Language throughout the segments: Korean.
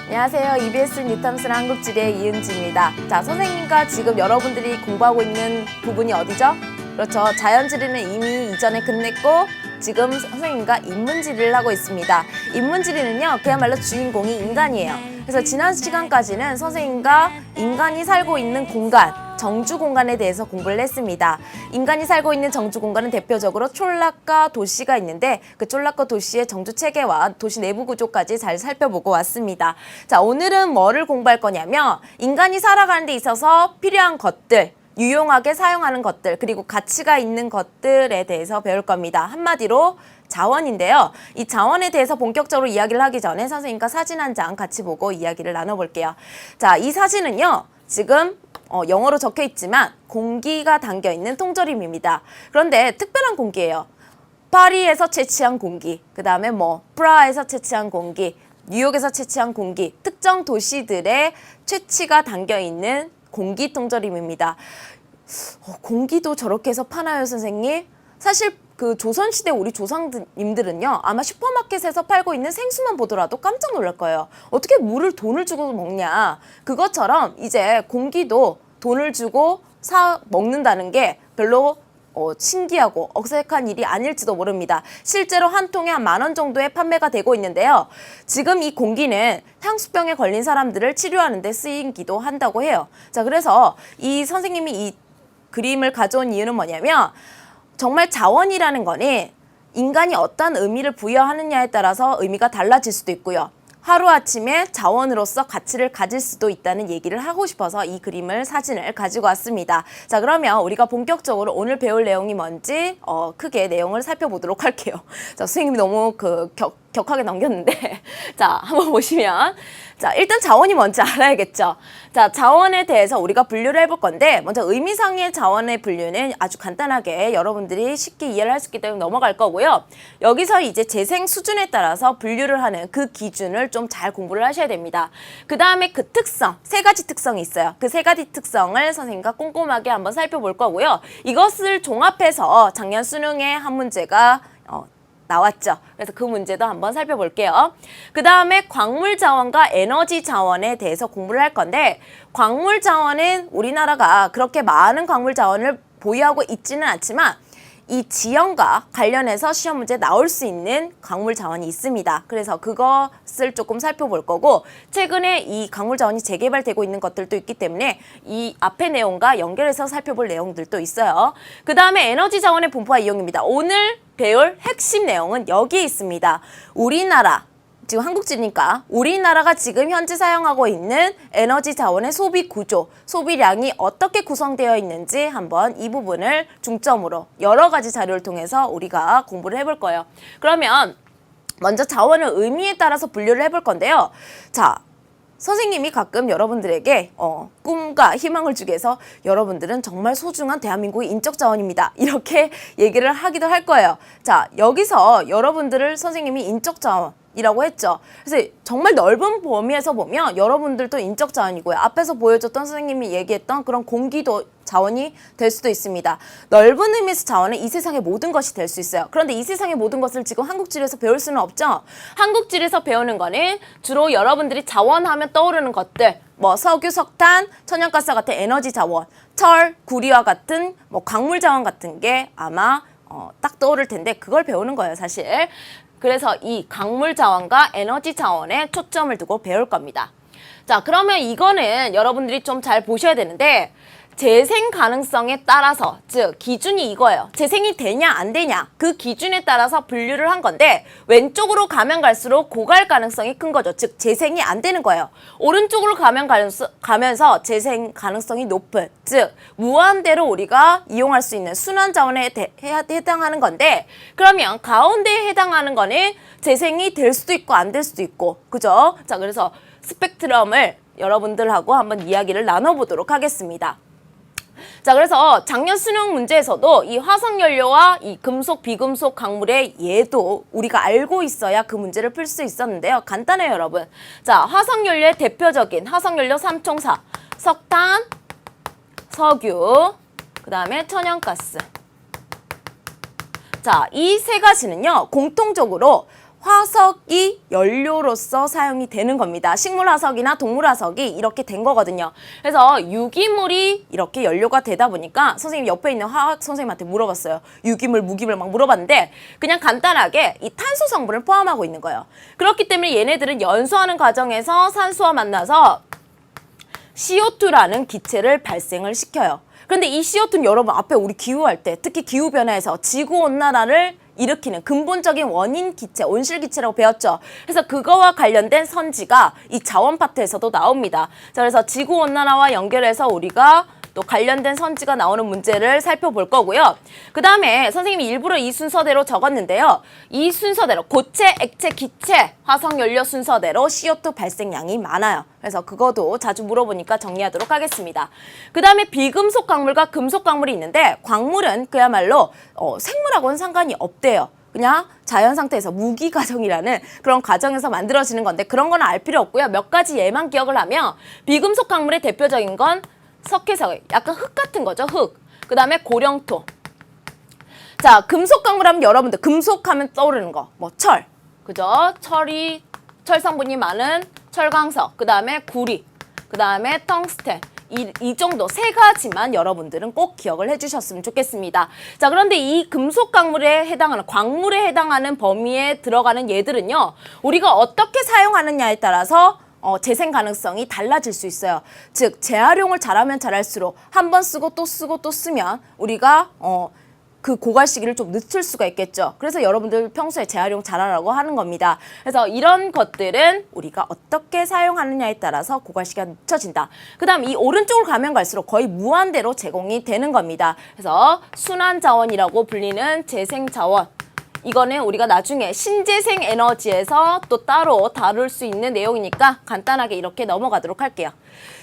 안녕하세요. EBS 뉴탐스 한국지리의 이은지입니다. 자, 선생님과 지금 여러분들이 공부하고 있는 부분이 어디죠? 그렇죠. 자연지리는 이미 이전에 끝냈고 지금 선생님과 인문지리를 하고 있습니다. 인문지리는요, 그야말로 주인공이 인간이에요. 그래서 지난 시간까지는 선생님과 인간이 살고 있는 공간, 정주 공간에 대해서 공부를 했습니다. 인간이 살고 있는 정주 공간은 대표적으로 촌락과 도시가 있는데 그 촌락과 도시의 정주 체계와 도시 내부 구조까지 잘 살펴보고 왔습니다. 자, 오늘은 뭐를 공부할 거냐면 인간이 살아가는 데 있어서 필요한 것들, 유용하게 사용하는 것들, 그리고 가치가 있는 것들에 대해서 배울 겁니다. 한마디로 자원인데요. 이 자원에 대해서 본격적으로 이야기를 하기 전에 선생님과 사진 한 장 같이 보고 이야기를 나눠볼게요. 자, 이 사진은요, 지금 영어로 적혀 있지만 공기가 담겨 있는 통조림입니다. 그런데 특별한 공기예요. 파리에서 채취한 공기, 그 다음에 프라하에서 채취한 공기, 뉴욕에서 채취한 공기, 특정 도시들의 채취가 담겨 있는 공기 통조림입니다. 공기도 저렇게 해서 파나요, 선생님? 사실 그 조선시대 우리 조상님들은요, 아마 슈퍼마켓에서 팔고 있는 생수만 보더라도 깜짝 놀랄 거예요. 어떻게 물을 돈을 주고 먹냐. 그것처럼 이제 공기도 돈을 주고 사 먹는다는 게 별로 신기하고 어색한 일이 아닐지도 모릅니다. 실제로 한 통에 한 10,000원 정도에 판매가 되고 있는데요. 지금 이 공기는 향수병에 걸린 사람들을 치료하는 데 쓰이기도 한다고 해요. 자, 그래서 이 선생님이 이 그림을 가져온 이유는 뭐냐면 정말 자원이라는 거는 인간이 어떤 의미를 부여하느냐에 따라서 의미가 달라질 수도 있고요. 하루아침에 자원으로서 가치를 가질 수도 있다는 얘기를 하고 싶어서 이 그림을, 사진을 가지고 왔습니다. 자, 그러면 우리가 본격적으로 오늘 배울 내용이 뭔지 크게 내용을 살펴보도록 할게요. 자, 선생님이 너무 격하게 넘겼는데 자, 한번 보시면 자, 일단 자원이 뭔지 알아야겠죠. 자, 자원에 대해서 우리가 분류를 해볼 건데 먼저 의미상의 자원의 분류는 아주 간단하게 여러분들이 쉽게 이해를 할 수 있기 때문에 넘어갈 거고요. 여기서 이제 재생 수준에 따라서 분류를 하는 그 기준을 좀 잘 공부를 하셔야 됩니다. 그 다음에 그 특성, 3가지 특성이 있어요. 그 3가지 특성을 선생님과 꼼꼼하게 한번 살펴볼 거고요. 이것을 종합해서 작년 수능에 한 문제가 나왔죠. 그래서 그 문제도 한번 살펴볼게요. 그 다음에 광물 자원과 에너지 자원에 대해서 공부를 할 건데 광물 자원은 우리나라가 그렇게 많은 광물 자원을 보유하고 있지는 않지만 이 지형과 관련해서 시험 문제에 나올 수 있는 광물 자원이 있습니다. 그래서 그것을 조금 살펴볼 거고 최근에 이 광물 자원이 재개발되고 있는 것들도 있기 때문에 이 앞의 내용과 연결해서 살펴볼 내용들도 있어요. 그 다음에 에너지 자원의 분포와 이용입니다. 오늘 배울 핵심 내용은 여기에 있습니다. 우리나라, 지금 한국지니까 우리나라가 지금 현재 사용하고 있는 에너지 자원의 소비 구조, 소비량이 어떻게 구성되어 있는지 한번 이 부분을 중점으로 여러 가지 자료를 통해서 우리가 공부를 해볼 거예요. 그러면 먼저 자원의 의미에 따라서 분류를 해볼 건데요. 자, 선생님이 가끔 여러분들에게 꿈과 희망을 주기 위해서 여러분들은 정말 소중한 대한민국의 인적 자원입니다. 이렇게 얘기를 하기도 할 거예요. 자, 여기서 여러분들을 선생님이 인적 자원이라고 했죠. 그래서 정말 넓은 범위에서 보면 여러분들도 인적 자원이고요. 앞에서 보여줬던 선생님이 얘기했던 그런 공기도 자원이 될 수도 있습니다. 넓은 의미에서 자원은 이 세상의 모든 것이 될 수 있어요. 그런데 이 세상의 모든 것을 지금 한국지리에서 배울 수는 없죠. 한국지리에서 배우는 거는 주로 여러분들이 자원하면 떠오르는 것들, 석유, 석탄, 천연가스 같은 에너지 자원, 철, 구리와 같은 광물 자원 같은 게 아마 딱 떠오를 텐데 그걸 배우는 거예요, 사실. 그래서 이 광물 자원과 에너지 자원에 초점을 두고 배울 겁니다. 자, 그러면 이거는 여러분들이 좀 잘 보셔야 되는데 재생 가능성에 따라서, 즉 기준이 이거예요. 재생이 되냐 안 되냐 그 기준에 따라서 분류를 한 건데 왼쪽으로 가면 갈수록 고갈 가능성이 큰 거죠. 즉 재생이 안 되는 거예요. 오른쪽으로 가면서 재생 가능성이 높은, 즉 무한대로 우리가 이용할 수 있는 순환 자원에 해당하는 건데 그러면 가운데에 해당하는 거는 재생이 될 수도 있고 안 될 수도 있고, 그죠? 자, 그래서 스펙트럼을 여러분들하고 한번 이야기를 나눠보도록 하겠습니다. 자, 그래서 작년 수능 문제에서도 이 화석연료와 이 금속, 비금속 광물의 예도 우리가 알고 있어야 그 문제를 풀 수 있었는데요. 간단해요, 여러분. 자, 화석연료의 대표적인 화석연료 3총사, 석탄, 석유, 그 다음에 천연가스. 자, 이 3가지는요, 공통적으로 화석이 연료로서 사용이 되는 겁니다. 식물 화석이나 동물 화석이 이렇게 된 거거든요. 그래서 유기물이 이렇게 연료가 되다 보니까 선생님 옆에 있는 화학 선생님한테 물어봤어요. 유기물, 무기물 막 물어봤는데 그냥 간단하게 이 탄소 성분을 포함하고 있는 거예요. 그렇기 때문에 얘네들은 연소하는 과정에서 산소와 만나서 CO2라는 기체를 발생을 시켜요. 그런데 이 CO2는 여러분 앞에 우리 기후할 때 특히 기후변화에서 지구온난화를 일으키는 근본적인 원인 기체, 온실 기체라고 배웠죠. 그래서 그거와 관련된 선지가 이 자원 파트에서도 나옵니다. 자, 그래서 지구 온난화와 연결해서 우리가 또 관련된 선지가 나오는 문제를 살펴볼 거고요. 그 다음에 선생님이 일부러 이 순서대로 적었는데요. 이 순서대로 고체, 액체, 기체, 화석연료 순서대로 CO2 발생량이 많아요. 그래서 그것도 자주 물어보니까 정리하도록 하겠습니다. 그 다음에 비금속 광물과 금속 광물이 있는데 광물은 그야말로 생물하고는 상관이 없대요. 그냥 자연 상태에서 무기 과정이라는 그런 과정에서 만들어지는 건데 그런 건 알 필요 없고요. 몇 가지 예만 기억을 하면 비금속 광물의 대표적인 건 석회석, 약간 흙 같은 거죠, 흙. 그 다음에 고령토. 자, 금속 광물 하면 여러분들 금속 하면 떠오르는 거, 뭐 철, 그죠? 철 성분이 많은 철광석, 그 다음에 구리, 그 다음에 텅스텐. 이 정도 세 가지만 여러분들은 꼭 기억을 해주셨으면 좋겠습니다. 자, 그런데 이 금속 광물에 해당하는 범위에 들어가는 얘들은요, 우리가 어떻게 사용하느냐에 따라서 재생 가능성이 달라질 수 있어요. 즉 재활용을 잘하면 잘할수록 한 번 쓰고 또 쓰고 또 쓰면 우리가 그 고갈 시기를 좀 늦출 수가 있겠죠. 그래서 여러분들 평소에 재활용 잘하라고 하는 겁니다. 그래서 이런 것들은 우리가 어떻게 사용하느냐에 따라서 고갈 시기가 늦춰진다. 그 다음 이 오른쪽으로 가면 갈수록 거의 무한대로 제공이 되는 겁니다. 그래서 순환 자원이라고 불리는 재생 자원. 이거는 우리가 나중에 신재생 에너지에서 또 따로 다룰 수 있는 내용이니까 간단하게 이렇게 넘어가도록 할게요.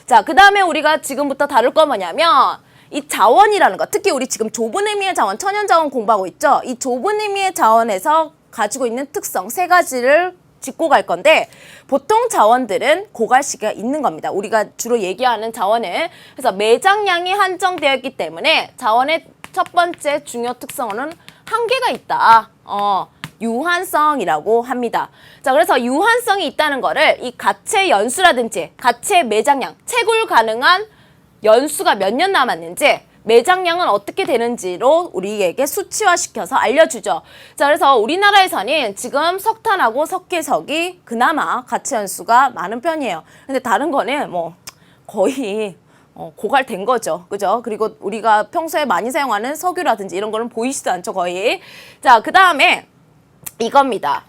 자, 그 다음에 우리가 지금부터 다룰 건 뭐냐면 이 자원이라는 거, 특히 우리 지금 좁은 의미의 자원, 천연 자원 공부하고 있죠. 이 좁은 의미의 자원에서 가지고 있는 특성 세 가지를 짚고 갈 건데 보통 자원들은 고갈 시기가 있는 겁니다. 우리가 주로 얘기하는 자원은 그래서 매장량이 한정되어 있기 때문에 자원의 첫 번째 중요 특성은 한계가 있다. 유한성이라고 합니다. 자, 그래서 유한성이 있다는 거를 이 가채 연수라든지 가채 매장량, 채굴 가능한 연수가 몇 년 남았는지 매장량은 어떻게 되는지로 우리에게 수치화시켜서 알려주죠. 자, 그래서 우리나라에서는 지금 석탄하고 석회석이 그나마 가채 연수가 많은 편이에요. 근데 다른 거는 뭐 거의 고갈된 거죠. 그죠? 그리고 우리가 평소에 많이 사용하는 석유라든지 이런 거는 보이지도 않죠, 거의. 자, 그 다음에 이겁니다.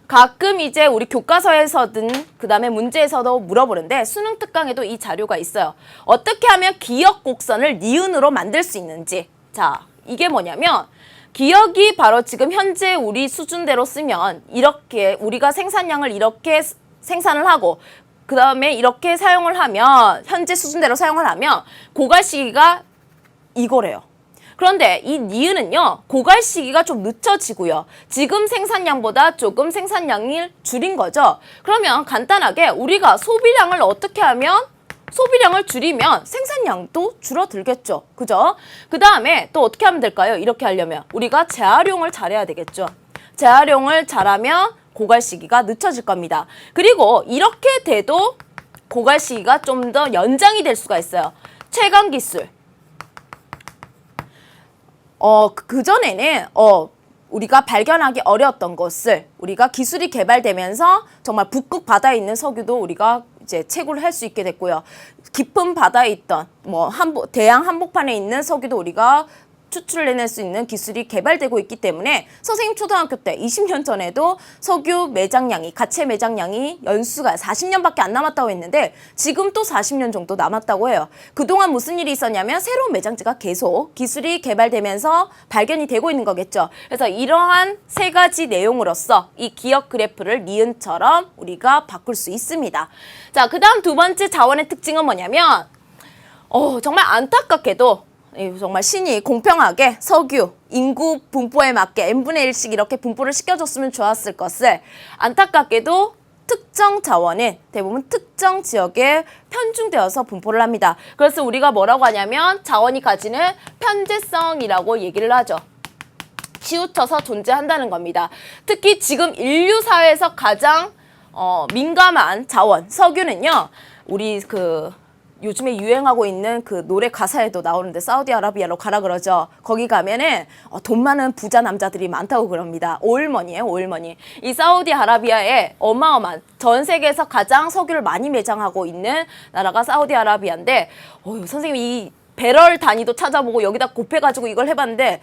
가끔 이제 우리 교과서에서든 그 다음에 문제에서도 물어보는데 수능 특강에도 이 자료가 있어요. 어떻게 하면 기억 곡선을 니은으로 만들 수 있는지. 자, 이게 뭐냐면 기억이 바로 지금 현재 우리 수준대로 쓰면 이렇게 우리가 생산량을 이렇게 생산을 하고 그 다음에 이렇게 사용을 하면 현재 수준대로 사용을 하면 고갈 시기가 이거래요. 그런데 이 니은은요 고갈 시기가 좀 늦춰지고요. 지금 생산량보다 조금 생산량을 줄인 거죠. 그러면 간단하게 우리가 소비량을 어떻게 하면 소비량을 줄이면 생산량도 줄어들겠죠. 그죠? 그 다음에 또 어떻게 하면 될까요? 이렇게 하려면 우리가 재활용을 잘해야 되겠죠. 재활용을 잘하면 고갈 시기가 늦춰질 겁니다. 그리고 이렇게 돼도 고갈 시기가 좀 더 연장이 될 수가 있어요. 채광 기술. 그전에는 우리가 발견하기 어려웠던 것을 우리가 기술이 개발되면서 정말 북극 바다에 있는 석유도 우리가 이제 채굴을 할 수 있게 됐고요. 깊은 바다에 있던 대양 한복판에 있는 석유도 우리가 추출을 해낼 수 있는 기술이 개발되고 있기 때문에 선생님 초등학교 때 20년 전에도 석유 매장량이 가채 매장량이 연수가 40년밖에 안 남았다고 했는데 지금 또 40년 정도 남았다고 해요. 그동안 무슨 일이 있었냐면 새로운 매장지가 계속 기술이 개발되면서 발견이 되고 있는 거겠죠. 그래서 이러한 세 가지 내용으로서 이 기억 그래프를 니은처럼 우리가 바꿀 수 있습니다. 자, 그 다음 두 번째 자원의 특징은 뭐냐면 정말 안타깝게도 정말 신이 공평하게 석유 인구 분포에 맞게 n분의 1씩 이렇게 분포를 시켜줬으면 좋았을 것을 안타깝게도 특정 자원은 대부분 특정 지역에 편중되어서 분포를 합니다. 그래서 우리가 뭐라고 하냐면 자원이 가지는 편제성이라고 얘기를 하죠. 치우쳐서 존재한다는 겁니다. 특히 지금 인류 사회에서 가장 민감한 자원, 석유는요. 우리 요즘에 유행하고 있는 그 노래 가사에도 나오는데 사우디아라비아로 가라 그러죠. 거기 가면은 돈 많은 부자 남자들이 많다고 그럽니다. 오일머니예요, 오일머니. 이 사우디아라비아에 어마어마한 전 세계에서 가장 석유를 많이 매장하고 있는 나라가 사우디아라비아인데 선생님 이 배럴 단위도 찾아보고 여기다 곱해가지고 이걸 해봤는데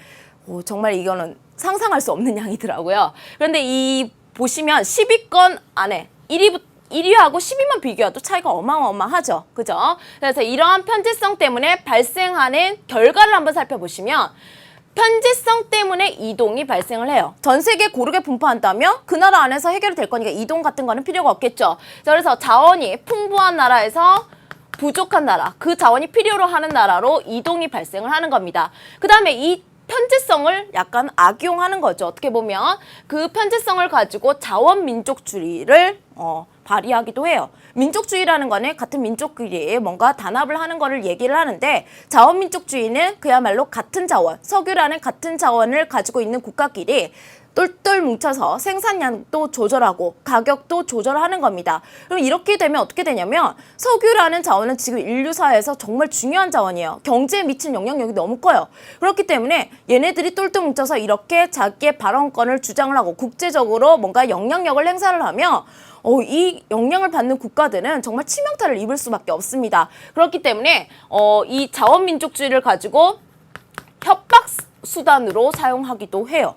정말 이거는 상상할 수 없는 양이더라고요. 그런데 이 보시면 10위권 안에 1위하고 10위만 비교해도 차이가 어마어마하죠. 그죠? 그래서 이러한 편제성 때문에 발생하는 결과를 한번 살펴보시면 편제성 때문에 이동이 발생을 해요. 전 세계에 고르게 분포한다면 그 나라 안에서 해결이 될 거니까 이동 같은 거는 필요가 없겠죠. 자, 그래서 자원이 풍부한 나라에서 부족한 나라, 그 자원이 필요로 하는 나라로 이동이 발생을 하는 겁니다. 그 다음에 이 편제성을 약간 악용하는 거죠. 어떻게 보면 그 편제성을 가지고 자원민족주의를 발휘하기도 해요. 민족주의라는 거는 같은 민족끼리 뭔가 단합을 하는 거를 얘기를 하는데 자원민족주의는 그야말로 같은 자원, 석유라는 같은 자원을 가지고 있는 국가끼리 똘똘 뭉쳐서 생산량도 조절하고 가격도 조절하는 겁니다. 그럼 이렇게 되면 어떻게 되냐면 석유라는 자원은 지금 인류 사회에서 정말 중요한 자원이에요. 경제에 미친 영향력이 너무 커요. 그렇기 때문에 얘네들이 똘똘 뭉쳐서 이렇게 자기의 발언권을 주장을 하고 국제적으로 뭔가 영향력을 행사를 하면 이 영향을 받는 국가들은 정말 치명타를 입을 수밖에 없습니다. 그렇기 때문에 이 자원민족주의를 가지고 협박 수단으로 사용하기도 해요.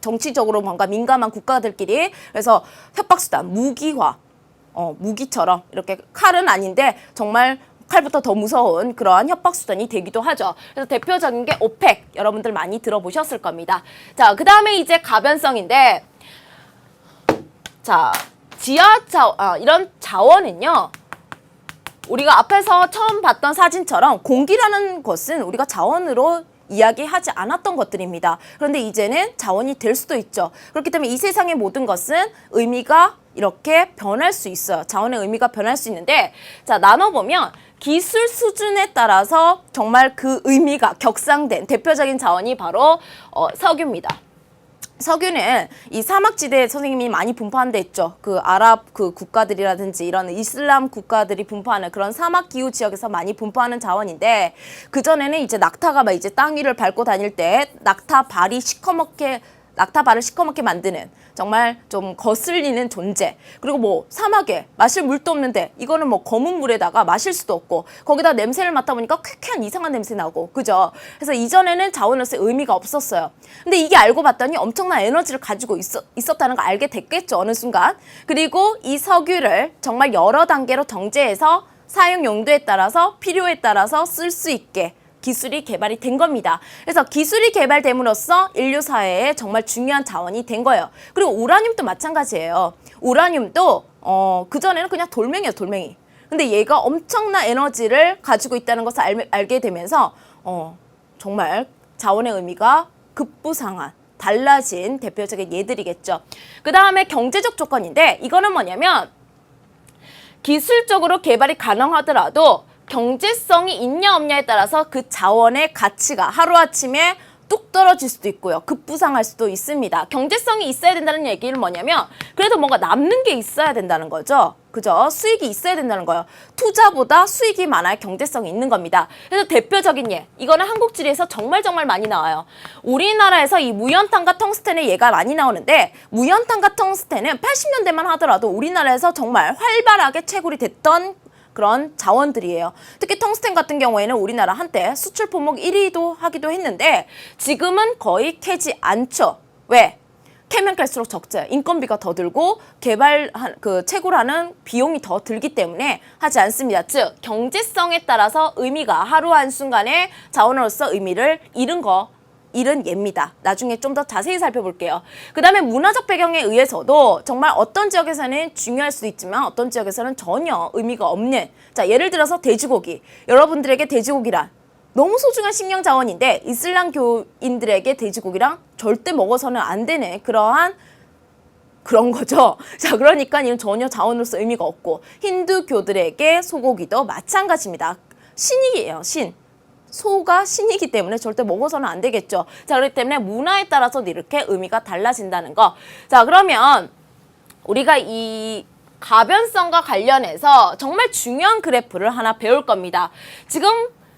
정치적으로 뭔가 민감한 국가들끼리. 그래서 협박수단, 무기화, 무기처럼 이렇게 칼은 아닌데 정말 칼부터 더 무서운 그러한 협박수단이 되기도 하죠. 그래서 대표적인 게 오펙, 여러분들 많이 들어보셨을 겁니다. 자, 그 다음에 이제 가변성인데, 자, 이런 자원은요, 우리가 앞에서 처음 봤던 사진처럼 공기라는 것은 우리가 자원으로 이야기하지 않았던 것들입니다. 그런데 이제는 자원이 될 수도 있죠. 그렇기 때문에 이 세상의 모든 것은 의미가 이렇게 변할 수 있어요. 자원의 의미가 변할 수 있는데, 자, 나눠보면 기술 수준에 따라서 정말 그 의미가 격상된 대표적인 자원이 바로 석유입니다. 석유는 이 사막지대에 선생님이 많이 분포한 데 있죠. 그 아랍 그 국가들이라든지 이런 이슬람 국가들이 분포하는 그런 사막 기후 지역에서 많이 분포하는 자원인데, 그전에는 이제 낙타가 막 이제 땅 위를 밟고 다닐 때 낙타 발을 시커멓게 만드는 정말 좀 거슬리는 존재. 그리고 뭐 사막에 마실 물도 없는데 이거는 뭐 검은 물에다가 마실 수도 없고 거기다 냄새를 맡아보니까 쾌쾌한 이상한 냄새 나고, 그죠? 그래서 이전에는 자원으로서의 의미가 없었어요. 근데 이게 알고 봤더니 엄청난 에너지를 가지고 있었다는 걸 알게 됐겠죠, 어느 순간. 그리고 이 석유를 정말 여러 단계로 정제해서 사용 용도에 따라서 필요에 따라서 쓸 수 있게 기술이 개발이 된 겁니다. 그래서 기술이 개발됨으로써 인류 사회에 정말 중요한 자원이 된 거예요. 그리고 우라늄도 마찬가지예요. 우라늄도 그전에는 그냥 돌멩이예요, 돌멩이. 근데 얘가 엄청난 에너지를 가지고 있다는 것을 알게 되면서 정말 자원의 의미가 급부상한, 달라진 대표적인 예들이겠죠. 그 다음에 경제적 조건인데, 이거는 뭐냐면 기술적으로 개발이 가능하더라도 경제성이 있냐 없냐에 따라서 그 자원의 가치가 하루아침에 뚝 떨어질 수도 있고요. 급부상할 수도 있습니다. 경제성이 있어야 된다는 얘기는 뭐냐면 그래도 뭔가 남는 게 있어야 된다는 거죠. 그죠? 수익이 있어야 된다는 거예요. 투자보다 수익이 많아야 경제성이 있는 겁니다. 그래서 대표적인 예, 이거는 한국지리에서 정말 많이 나와요. 우리나라에서 이 무연탄과 텅스텐의 예가 많이 나오는데, 무연탄과 텅스텐은 80년대만 하더라도 우리나라에서 정말 활발하게 채굴이 됐던 그런 자원들이에요. 특히 텅스텐 같은 경우에는 우리나라 한때 수출 품목 1위도 하기도 했는데 지금은 거의 캐지 않죠. 왜? 캐면 캘수록 적자예요. 인건비가 더 들고 채굴하는 비용이 더 들기 때문에 하지 않습니다. 즉 경제성에 따라서 의미가 하루 한순간에 자원으로서 의미를 잃은 예입니다. 나중에 좀 더 자세히 살펴볼게요. 그 다음에 문화적 배경에 의해서도 정말 어떤 지역에서는 중요할 수도 있지만 어떤 지역에서는 전혀 의미가 없는, 자, 예를 들어서 돼지고기. 여러분들에게 돼지고기란 너무 소중한 식량 자원인데 이슬람 교인들에게 돼지고기랑 절대 먹어서는 안 되는 그런 거죠. 자, 그러니까 이건 전혀 자원으로서 의미가 없고, 힌두교들에게 소고기도 마찬가지입니다. 신이에요, 신. 소가 신이기 때문에 절대 먹어서는 안 되겠죠. 자, 그렇기 때문에 문화에 따라서 이렇게 의미가 달라진다는 거. 자, 그러면 우리가 이 가변성과 관련해서 정말 중요한 그래프를 하나 배울 겁니다. 지금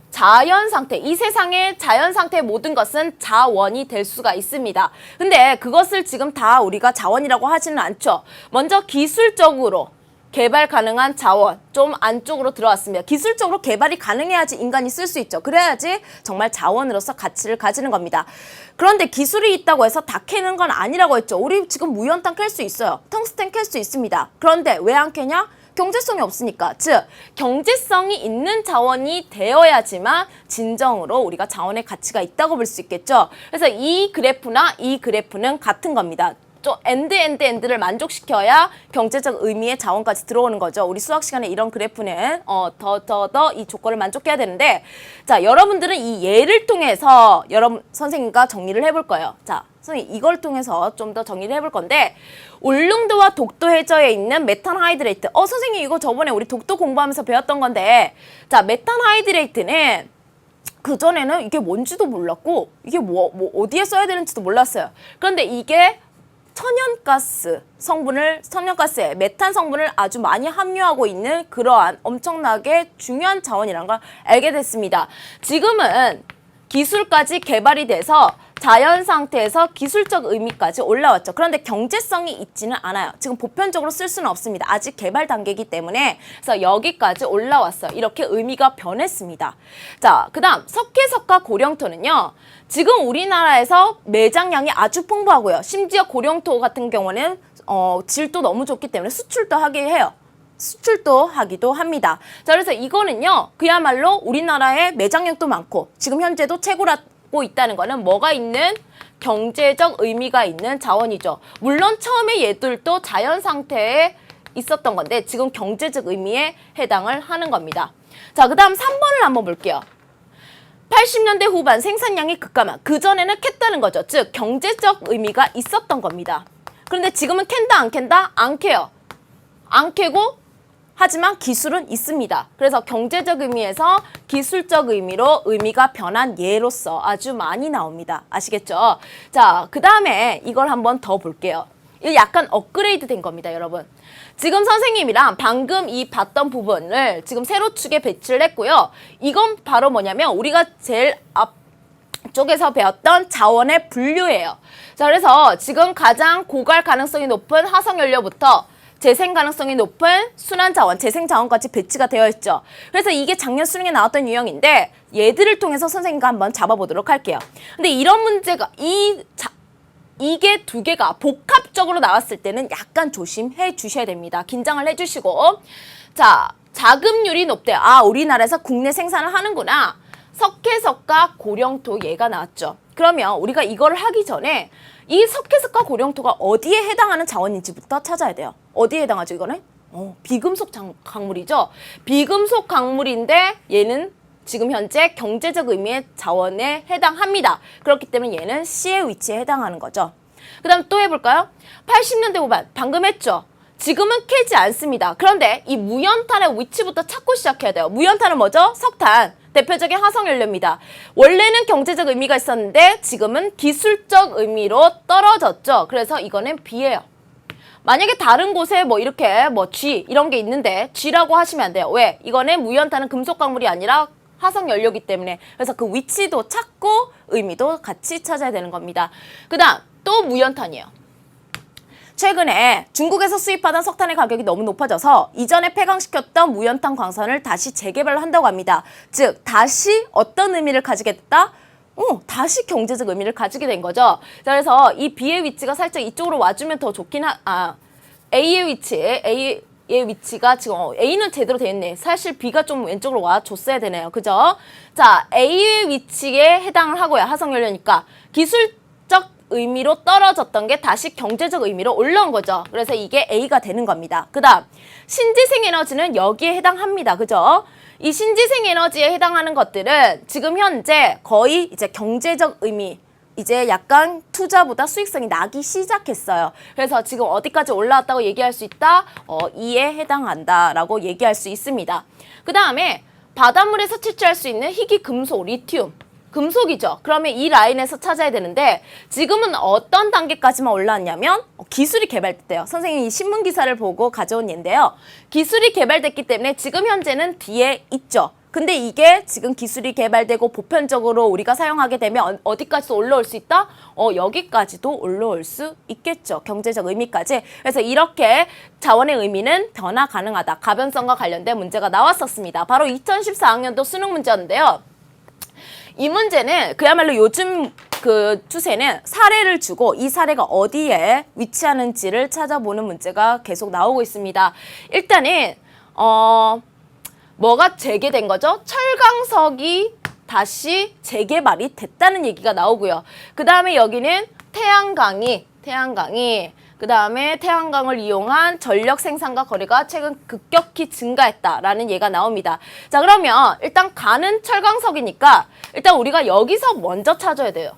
자연 상태, 이 세상의 자연 상태의 모든 것은 자원이 될 수가 있습니다. 근데 그것을 지금 다 우리가 자원이라고 하지는 않죠. 먼저 기술적으로 개발 가능한 자원, 좀 안쪽으로 들어왔습니다. 기술적으로 개발이 가능해야지 인간이 쓸 수 있죠. 그래야지 정말 자원으로서 가치를 가지는 겁니다. 그런데 기술이 있다고 해서 다 캐는 건 아니라고 했죠. 우리 지금 무연탄 캘 수 있어요. 텅스텐 캘 수 있습니다. 그런데 왜 안 캐냐? 경제성이 없으니까. 즉, 경제성이 있는 자원이 되어야지만 진정으로 우리가 자원의 가치가 있다고 볼 수 있겠죠. 그래서 이 그래프나 이 그래프는 같은 겁니다. 좀 엔드를 만족시켜야 경제적 의미의 자원까지 들어오는 거죠. 우리 수학 시간에 이런 그래프는 더 이 조건을 만족해야 되는데, 자, 여러분들은 이 예를 통해서 여러분 선생님과 정리를 해볼 거예요. 자, 선생님 이걸 통해서 좀 더 정리를 해볼 건데, 울릉도와 독도 해저에 있는 메탄하이드레이트. 선생님 이거 저번에 우리 독도 공부하면서 배웠던 건데, 자, 메탄하이드레이트는 그전에는 이게 뭔지도 몰랐고 이게 뭐 어디에 써야 되는지도 몰랐어요. 그런데 이게 천연가스에 메탄 성분을 아주 많이 함유하고 있는 그러한 엄청나게 중요한 자원이라는 걸 알게 됐습니다. 지금은 기술까지 개발이 돼서 자연 상태에서 기술적 의미까지 올라왔죠. 그런데 경제성이 있지는 않아요. 지금 보편적으로 쓸 수는 없습니다. 아직 개발 단계이기 때문에. 그래서 여기까지 올라왔어요. 이렇게 의미가 변했습니다. 자, 그 다음 석회석과 고령토는요. 지금 우리나라에서 매장량이 아주 풍부하고요. 심지어 고령토 같은 경우는 질도 너무 좋기 때문에 수출도 하게 해요. 수출도 하기도 합니다. 자, 그래서 이거는요. 그야말로 우리나라의 매장량도 많고 지금 현재도 최고라고 있다는 거는 뭐가 있는 경제적 의미가 있는 자원이죠. 물론 처음에 얘들도 자연 상태에 있었던 건데 지금 경제적 의미에 해당을 하는 겁니다. 자, 그 다음 3번을 한번 볼게요. 80년대 후반 생산량이 급감한. 그전에는 캤다는 거죠. 즉 경제적 의미가 있었던 겁니다. 그런데 지금은 캔다 안 캔다? 안 캐요. 안 캐고 하지만 기술은 있습니다. 그래서 경제적 의미에서 기술적 의미로 의미가 변한 예로서 아주 많이 나옵니다. 아시겠죠? 자, 그 다음에 이걸 한번 더 볼게요. 이거 약간 업그레이드 된 겁니다, 여러분. 지금 선생님이랑 방금 이 봤던 부분을 지금 세로축에 배치를 했고요. 이건 바로 뭐냐면 우리가 제일 앞쪽에서 배웠던 자원의 분류예요. 자, 그래서 지금 가장 고갈 가능성이 높은 화석연료부터 재생 가능성이 높은 순환자원, 재생자원까지 배치가 되어 있죠. 그래서 이게 작년 수능에 나왔던 유형인데 얘들을 통해서 선생님과 한번 잡아보도록 할게요. 근데 이런 문제가 이게 두 개가 복합적으로 나왔을 때는 약간 조심해 주셔야 됩니다. 긴장을 해주시고. 자, 자급률이 높대요. 아, 우리나라에서 국내 생산을 하는구나. 석회석과 고령토 얘가 나왔죠. 그러면 우리가 이걸 하기 전에 이 석회석과 고령토가 어디에 해당하는 자원인지부터 찾아야 돼요. 어디에 해당하죠, 이거는? 비금속 광물이죠. 비금속 광물인데 얘는 지금 현재 경제적 의미의 자원에 해당합니다. 그렇기 때문에 얘는 C의 위치에 해당하는 거죠. 그 다음 또 해볼까요? 80년대 후반, 방금 했죠. 지금은 캐지 않습니다. 그런데 이 무연탄의 위치부터 찾고 시작해야 돼요. 무연탄은 뭐죠? 석탄. 대표적인 화석연료입니다. 원래는 경제적 의미가 있었는데 지금은 기술적 의미로 떨어졌죠. 그래서 이거는 B예요. 만약에 다른 곳에 뭐 이렇게 뭐 G 이런 게 있는데 G라고 하시면 안 돼요. 왜? 이거는 무연탄은 금속 광물이 아니라 화석연료이기 때문에. 그래서 그 위치도 찾고 의미도 같이 찾아야 되는 겁니다. 그 다음 또 무연탄이에요. 최근에 중국에서 수입하던 석탄의 가격이 너무 높아져서 이전에 폐광시켰던 무연탄 광산을 다시 재개발을 한다고 합니다. 즉 다시 어떤 의미를 가지게 됐다? 다시 경제적 의미를 가지게 된 거죠. 자, 그래서 이 B의 위치가 살짝 이쪽으로 와주면 더 좋긴 A의 위치가 지금 A는 제대로 돼 있네. 사실 B가 좀 왼쪽으로 와줬어야 되네요. 그죠? 자, A의 위치에 해당을 하고요. 화석연료니까 기술적 의미로 떨어졌던 게 다시 경제적 의미로 올라온 거죠. 그래서 이게 A가 되는 겁니다. 그 다음 신재생 에너지는 여기에 해당합니다. 그죠? 이 신재생 에너지에 해당하는 것들은 지금 현재 거의 이제 경제적 의미, 이제 약간 투자보다 수익성이 나기 시작했어요. 그래서 지금 어디까지 올라왔다고 얘기할 수 있다? 2에 해당한다라고 얘기할 수 있습니다. 그 다음에 바닷물에서 채취할 수 있는 희귀 금속, 리튬. 금속이죠. 그러면 이 라인에서 찾아야 되는데 지금은 어떤 단계까지만 올라왔냐면 기술이 개발됐대요. 선생님이 신문 기사를 보고 가져온 예인데요. 기술이 개발됐기 때문에 지금 현재는 뒤에 있죠. 근데 이게 지금 기술이 개발되고 보편적으로 우리가 사용하게 되면 어디까지도 올라올 수 있다? 여기까지도 올라올 수 있겠죠. 경제적 의미까지. 그래서 이렇게 자원의 의미는 변화 가능하다. 가변성과 관련된 문제가 나왔었습니다. 바로 2014학년도 수능 문제였는데요. 이 문제는 그야말로 요즘 그 추세는 사례를 주고 이 사례가 어디에 위치하는지를 찾아보는 문제가 계속 나오고 있습니다. 일단은 뭐가 재개된 거죠? 철강석이 다시 재개발이 됐다는 얘기가 나오고요. 그 다음에 여기는 태양광이 그 다음에 태양광을 이용한 전력 생산과 거래가 최근 급격히 증가했다라는 예가 나옵니다. 자, 그러면 일단 가는 철강석이니까 일단 우리가 여기서 먼저 찾아야 돼요.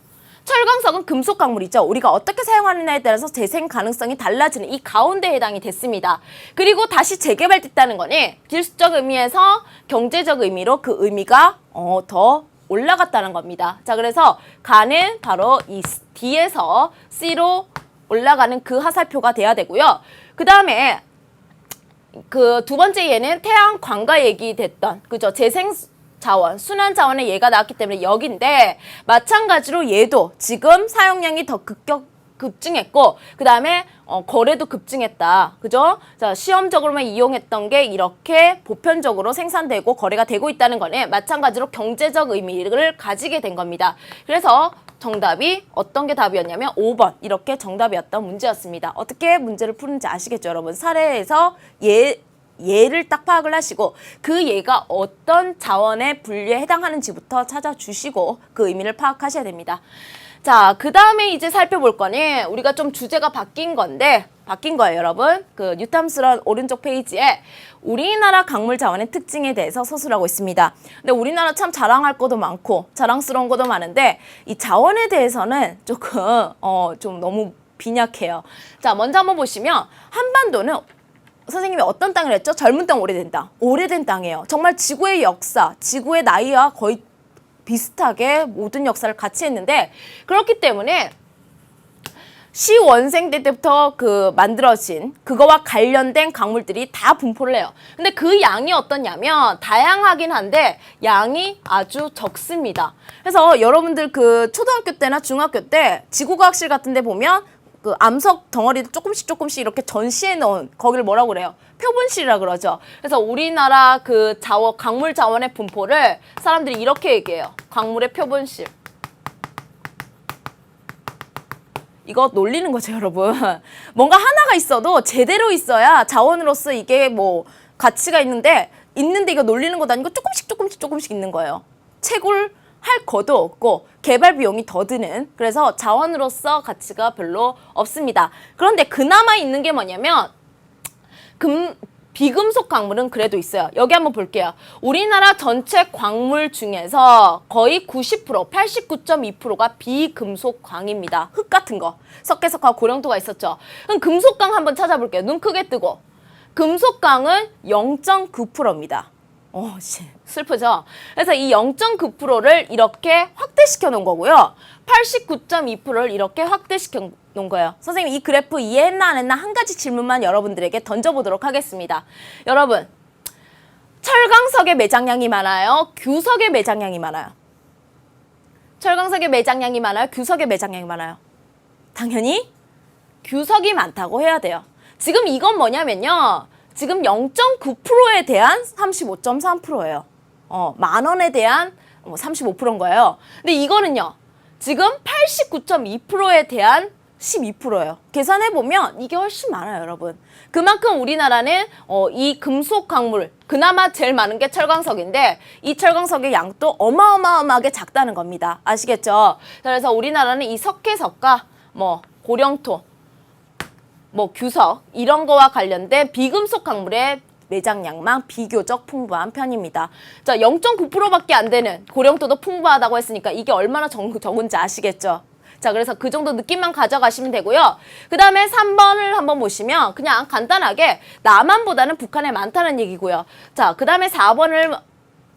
철강석은 금속 광물이죠. 우리가 어떻게 사용하느냐에 따라서 재생 가능성이 달라지는 이 가운데에 해당이 됐습니다. 그리고 다시 재개발됐다는 거는 기술적 의미에서 경제적 의미로 그 의미가 더 올라갔다는 겁니다. 자, 그래서 가는 바로 이 D에서 C로 올라가는 그 하살표가 돼야 되고요. 그 다음에 그 두 번째 예는 태양광과 얘기됐던 그죠? 재생 자원, 순환 자원의 예가 나왔기 때문에 여기인데 마찬가지로 얘도 지금 사용량이 더 급증했고 그 다음에 거래도 급증했다. 그죠? 자, 시험적으로만 이용했던 게 이렇게 보편적으로 생산되고 거래가 되고 있다는 거는 마찬가지로 경제적 의미를 가지게 된 겁니다. 그래서 정답이 어떤 게 답이었냐면 5번 이렇게 정답이었던 문제였습니다. 어떻게 문제를 푸는지 아시겠죠, 여러분? 사례에서 예를 딱 파악을 하시고 그 예가 어떤 자원의 분류에 해당하는지부터 찾아주시고 그 의미를 파악하셔야 됩니다. 자, 그 다음에 이제 살펴볼 거는 우리가 좀 주제가 바뀐 건데 바뀐 거예요, 여러분. 그 유탐스러운 오른쪽 페이지에 우리나라 광물 자원의 특징에 대해서 서술하고 있습니다. 근데 우리나라 참 자랑할 것도 많고 자랑스러운 것도 많은데 이 자원에 대해서는 조금 좀 너무 빈약해요. 자, 먼저 한번 보시면 한반도는 선생님이 어떤 땅을 했죠? 젊은 땅, 오래된 땅. 오래된 땅이에요. 정말 지구의 역사, 지구의 나이와 거의 비슷하게 모든 역사를 같이 했는데 그렇기 때문에 시원생 때부터 그 만들어진 그거와 관련된 광물들이 다 분포를 해요. 근데 그 양이 어떠냐면 다양하긴 한데 양이 아주 적습니다. 그래서 여러분들 그 초등학교 때나 중학교 때 지구과학실 같은 데 보면 그 암석 덩어리를 조금씩 이렇게 전시해 놓은 거기를 뭐라고 그래요? 표본실이라 그러죠. 그래서 우리나라 그 광물 자원의 분포를 사람들이 이렇게 얘기해요. 광물의 표본실. 이거 놀리는 거죠, 여러분. 뭔가 하나가 있어도 제대로 있어야 자원으로서 이게 뭐 가치가 있는데 이거 놀리는 것도 아니고 조금씩 있는 거예요. 채굴할 거도 없고 개발 비용이 더 드는, 그래서 자원으로서 가치가 별로 없습니다. 그런데 그나마 있는 게 뭐냐면 비금속 광물은 그래도 있어요. 여기 한번 볼게요. 우리나라 전체 광물 중에서 거의 90%, 89.2%가 비금속 광입니다. 흙 같은 거. 석회석하고 고령토가 있었죠. 그럼 금속광 한번 찾아볼게요. 눈 크게 뜨고. 금속광은 0.9%입니다. 슬프죠? 그래서 이 0.9%를 이렇게 확대시켜 놓은 거고요. 89.2%를 이렇게 확대시켜 놓은 거예요. 선생님 이 그래프 이해했나 안 했나 한 가지 질문만 여러분들에게 던져보도록 하겠습니다. 여러분, 철광석의 매장량이 많아요? 규석의 매장량이 많아요? 철광석의 매장량이 많아요? 규석의 매장량이 많아요? 당연히 규석이 많다고 해야 돼요. 지금 이건 뭐냐면요. 지금 0.9%에 대한 35.3%예요. 10,000원에 대한 35%인 거예요. 근데 이거는요. 지금 89.2%에 대한 12%예요. 계산해보면 이게 훨씬 많아요, 여러분. 그만큼 우리나라는 이 금속 광물, 그나마 제일 많은 게 철광석인데 이 철광석의 양도 어마어마하게 작다는 겁니다. 아시겠죠? 그래서 우리나라는 이 석회석과 고령토, 규석 이런 거와 관련된 비금속 광물의 매장량만 비교적 풍부한 편입니다. 자, 0.9%밖에 안 되는 고령토도 풍부하다고 했으니까 이게 얼마나 적은지 아시겠죠? 자, 그래서 그 정도 느낌만 가져가시면 되고요. 그 다음에 3번을 한번 보시면 그냥 간단하게 남한보다는 북한에 많다는 얘기고요. 자, 그 다음에 4번을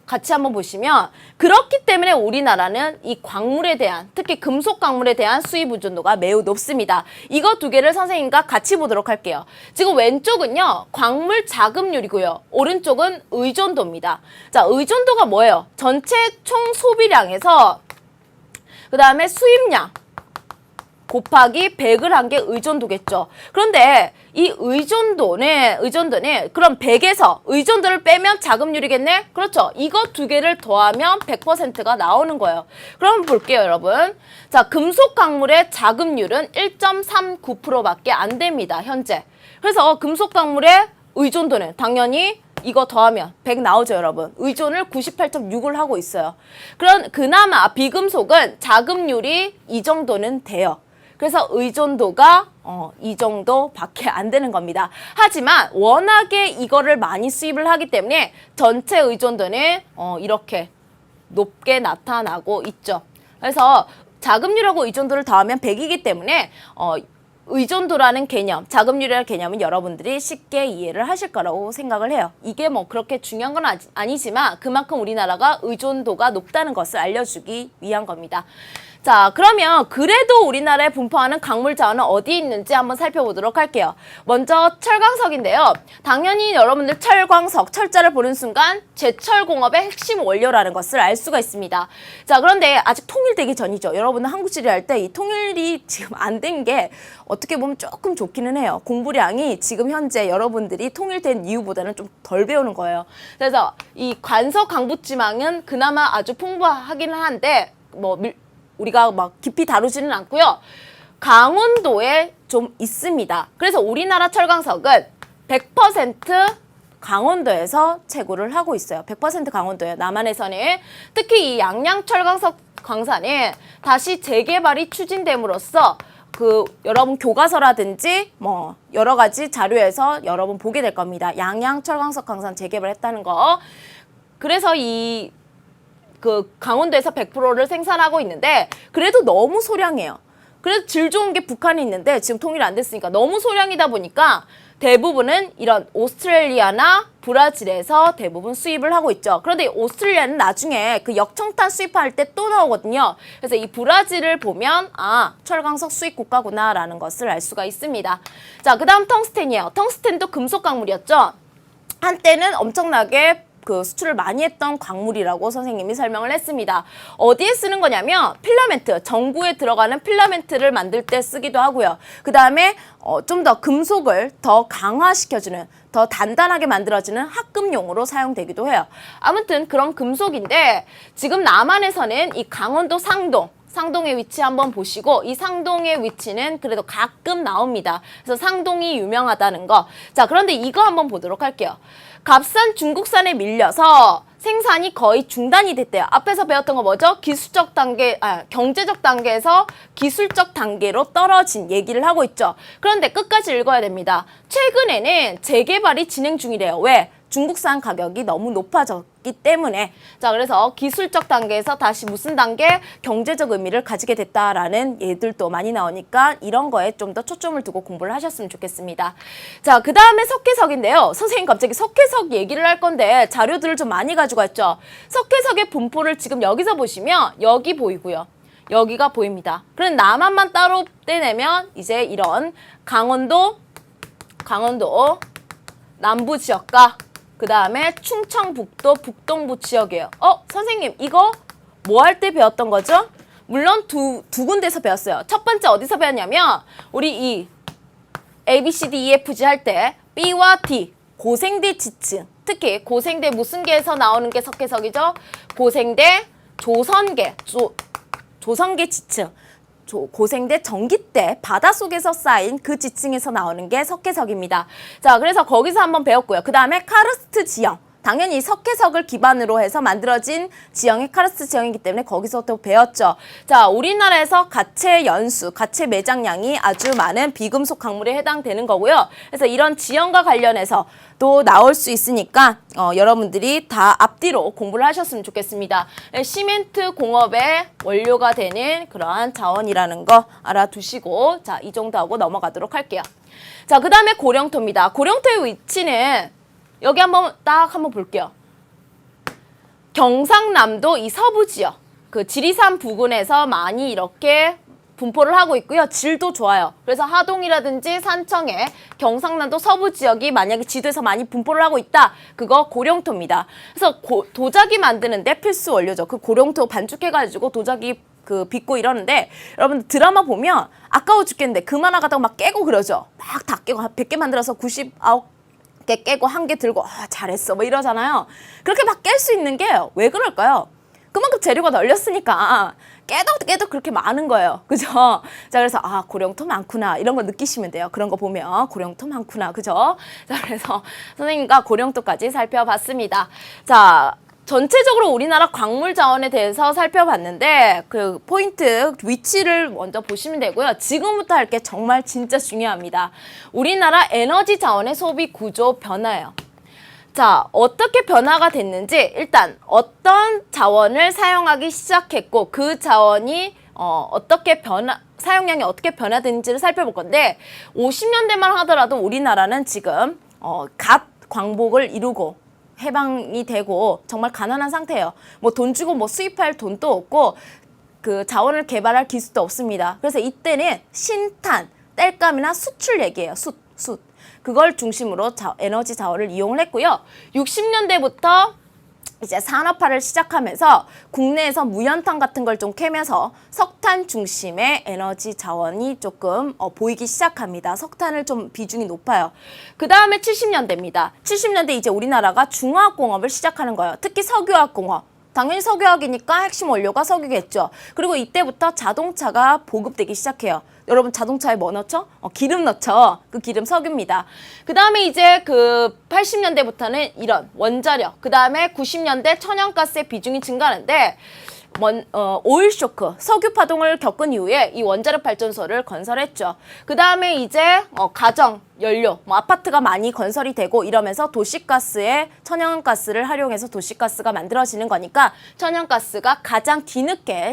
같이 한번 보시면 그렇기 때문에 우리나라는 이 광물에 대한 특히 금속 광물에 대한 수입 의존도가 매우 높습니다. 이거 두 개를 선생님과 같이 보도록 할게요. 지금 왼쪽은요 광물 자급률이고요. 오른쪽은 의존도입니다. 자, 의존도가 뭐예요? 전체 총 소비량에서 그 다음에 수입량 곱하기 100을 한 게 의존도겠죠. 그런데 이 의존도는 그럼 100에서 의존도를 빼면 자급률이겠네? 그렇죠. 이거 두 개를 더하면 100%가 나오는 거예요. 그럼 볼게요, 여러분. 자, 금속 광물의 자급률은 1.39%밖에 안 됩니다, 현재. 그래서 금속 광물의 의존도는 당연히 이거 더하면 100 나오죠, 여러분. 의존을 98.6을 하고 있어요. 그나마 비금속은 자급률이 이 정도는 돼요. 그래서 의존도가 이 정도밖에 안 되는 겁니다. 하지만 워낙에 이거를 많이 수입을 하기 때문에 전체 의존도는 이렇게 높게 나타나고 있죠. 그래서 자급률하고 의존도를 더하면 100이기 때문에 의존도라는 개념, 자급률이라는 개념은 여러분들이 쉽게 이해를 하실 거라고 생각을 해요. 이게 뭐 그렇게 중요한 건 아니지만 그만큼 우리나라가 의존도가 높다는 것을 알려주기 위한 겁니다. 자, 그러면 그래도 우리나라에 분포하는 강물 자원은 어디에 있는지 한번 살펴보도록 할게요. 먼저 철광석인데요. 당연히 여러분들 철광석, 철자를 보는 순간 제철공업의 핵심 원료라는 것을 알 수가 있습니다. 자, 그런데 아직 통일되기 전이죠. 여러분은 한국지리 할 때 이 통일이 지금 안 된 게 어떻게 보면 조금 좋기는 해요. 공부량이 지금 현재 여러분들이 통일된 이유보다는 좀 덜 배우는 거예요. 그래서 이 관석 강부지망은 그나마 아주 풍부하기는 한데 우리가 막 깊이 다루지는 않고요. 강원도에 좀 있습니다. 그래서 우리나라 철광석은 100% 강원도에서 채굴을 하고 있어요. 100% 강원도예요. 남한에서는 특히 이 양양 철광석 광산이 다시 재개발이 추진됨으로써 여러분 교과서라든지 여러 가지 자료에서 여러분 보게 될 겁니다. 양양 철광석 광산 재개발했다는 거. 그래서 강원도에서 100%를 생산하고 있는데 그래도 너무 소량이에요. 그래서 질 좋은 게 북한이 있는데 지금 통일이 안 됐으니까 너무 소량이다 보니까 대부분은 이런 오스트레일리아나 브라질에서 대부분 수입을 하고 있죠. 그런데 오스트레일리아는 나중에 그 역청탄 수입할 때 또 나오거든요. 그래서 이 브라질을 보면 철광석 수입 국가구나라는 것을 알 수가 있습니다. 자, 그 다음 텅스텐이에요. 텅스텐도 금속 광물이었죠. 한때는 엄청나게 수출을 많이 했던 광물이라고 선생님이 설명을 했습니다. 어디에 쓰는 거냐면 필라멘트, 전구에 들어가는 필라멘트를 만들 때 쓰기도 하고요. 그 다음에 좀 더 금속을 더 강화시켜주는, 더 단단하게 만들어주는 합금용으로 사용되기도 해요. 아무튼 그런 금속인데 지금 남한에서는 이 강원도 상동의 위치 한번 보시고 이 상동의 위치는 그래도 가끔 나옵니다. 그래서 상동이 유명하다는 거. 자, 그런데 이거 한번 보도록 할게요. 값싼 중국산에 밀려서 생산이 거의 중단이 됐대요. 앞에서 배웠던 거 뭐죠? 경제적 단계에서 기술적 단계로 떨어진 얘기를 하고 있죠. 그런데 끝까지 읽어야 됩니다. 최근에는 재개발이 진행 중이래요. 왜? 중국산 가격이 너무 높아졌기 때문에. 자, 그래서 기술적 단계에서 다시 무슨 단계? 경제적 의미를 가지게 됐다라는 예들도 많이 나오니까 이런 거에 좀 더 초점을 두고 공부를 하셨으면 좋겠습니다. 자, 그 다음에 석회석인데요. 선생님 갑자기 석회석 얘기를 할 건데 자료들을 좀 많이 가지고 왔죠. 석회석의 분포를 지금 여기서 보시면 여기 보이고요. 여기가 보입니다. 그럼 남한만 따로 떼내면 이제 이런 강원도 남부 지역과 그 다음에 충청북도 북동부 지역이에요. 선생님 이거 뭐 할 때 배웠던 거죠? 물론 두 군데서 배웠어요. 첫 번째 어디서 배웠냐면 우리 이 A, B, C, D, E, F, G 할 때 B와 D, 고생대 지층, 특히 고생대 무슨 계에서 나오는 게 석회석이죠? 고생대, 조선계 지층, 고생대 전기대 바닷속에서 쌓인 그 지층에서 나오는 게 석회석입니다. 자, 그래서 거기서 한번 배웠고요. 그 다음에 카르스트 지형. 당연히 석회석을 기반으로 해서 만들어진 지형이 카르스트 지형이기 때문에 거기서 또 배웠죠. 자, 우리나라에서 가채 매장량이 아주 많은 비금속 광물에 해당되는 거고요. 그래서 이런 지형과 관련해서 또 나올 수 있으니까 여러분들이 다 앞뒤로 공부를 하셨으면 좋겠습니다. 시멘트 공업의 원료가 되는 그러한 자원이라는 거 알아두시고 자, 이 정도 하고 넘어가도록 할게요. 자, 그 다음에 고령토입니다. 고령토의 위치는 여기 한번 볼게요. 경상남도 이 서부 지역, 그 지리산 부근에서 많이 이렇게 분포를 하고 있고요. 질도 좋아요. 그래서 하동이라든지 산청에 경상남도 서부 지역이 만약에 지도에서 많이 분포를 하고 있다. 그거 고령토입니다. 그래서 도자기 만드는데 필수 원료죠. 그 고령토 반죽해가지고 도자기 그 빚고 이러는데 여러분 드라마 보면 아까워 죽겠는데 그만하다가 막 깨고 그러죠. 막 다 깨고 100개 만들어서 99개 깨고 1개 들고 잘했어 뭐 이러잖아요. 그렇게 막 깰 수 있는 게 왜 그럴까요? 그만큼 재료가 널렸으니까 깨도 그렇게 많은 거예요. 그죠? 자, 그래서 고령토 많구나 이런 거 느끼시면 돼요. 그런 거 보면 고령토 많구나. 그죠? 자, 그래서 선생님과 고령토까지 살펴봤습니다. 자, 전체적으로 우리나라 광물 자원에 대해서 살펴봤는데 그 포인트 위치를 먼저 보시면 되고요. 지금부터 할 게 정말 진짜 중요합니다. 우리나라 에너지 자원의 소비 구조 변화예요. 자, 어떻게 변화가 됐는지 일단 어떤 자원을 사용하기 시작했고 그 자원이 어떻게 사용량이 어떻게 변화됐는지를 살펴볼 건데 50년대만 하더라도 우리나라는 지금 갓 광복을 이루고 해방이 되고 정말 가난한 상태예요. 뭐 돈 주고 뭐 수입할 돈도 없고 그 자원을 개발할 기술도 없습니다. 그래서 이때는 신탄, 땔감이나 수출 얘기예요. 숯. 그걸 중심으로 에너지 자원을 이용을 했고요. 60년대부터 이제 산업화를 시작하면서 국내에서 무연탄 같은 걸 좀 캐면서 석탄 중심의 에너지 자원이 조금 보이기 시작합니다. 석탄을 좀 비중이 높아요. 그 다음에 70년대입니다. 70년대 이제 우리나라가 중화학공업을 시작하는 거예요. 특히 석유화학공업. 당연히 석유화학이니까 핵심 원료가 석유겠죠. 그리고 이때부터 자동차가 보급되기 시작해요. 여러분 자동차에 뭐 넣죠? 기름 넣죠. 그 기름 석유입니다. 그 다음에 이제 그 80년대부터는 이런 원자력, 그 다음에 90년대 천연가스의 비중이 증가하는데 오일 쇼크, 석유 파동을 겪은 이후에 이 원자력 발전소를 건설했죠. 그 다음에 이제 가정, 연료, 아파트가 많이 건설이 되고 이러면서 도시가스에 천연가스를 활용해서 도시가스가 만들어지는 거니까 천연가스가 가장 뒤늦게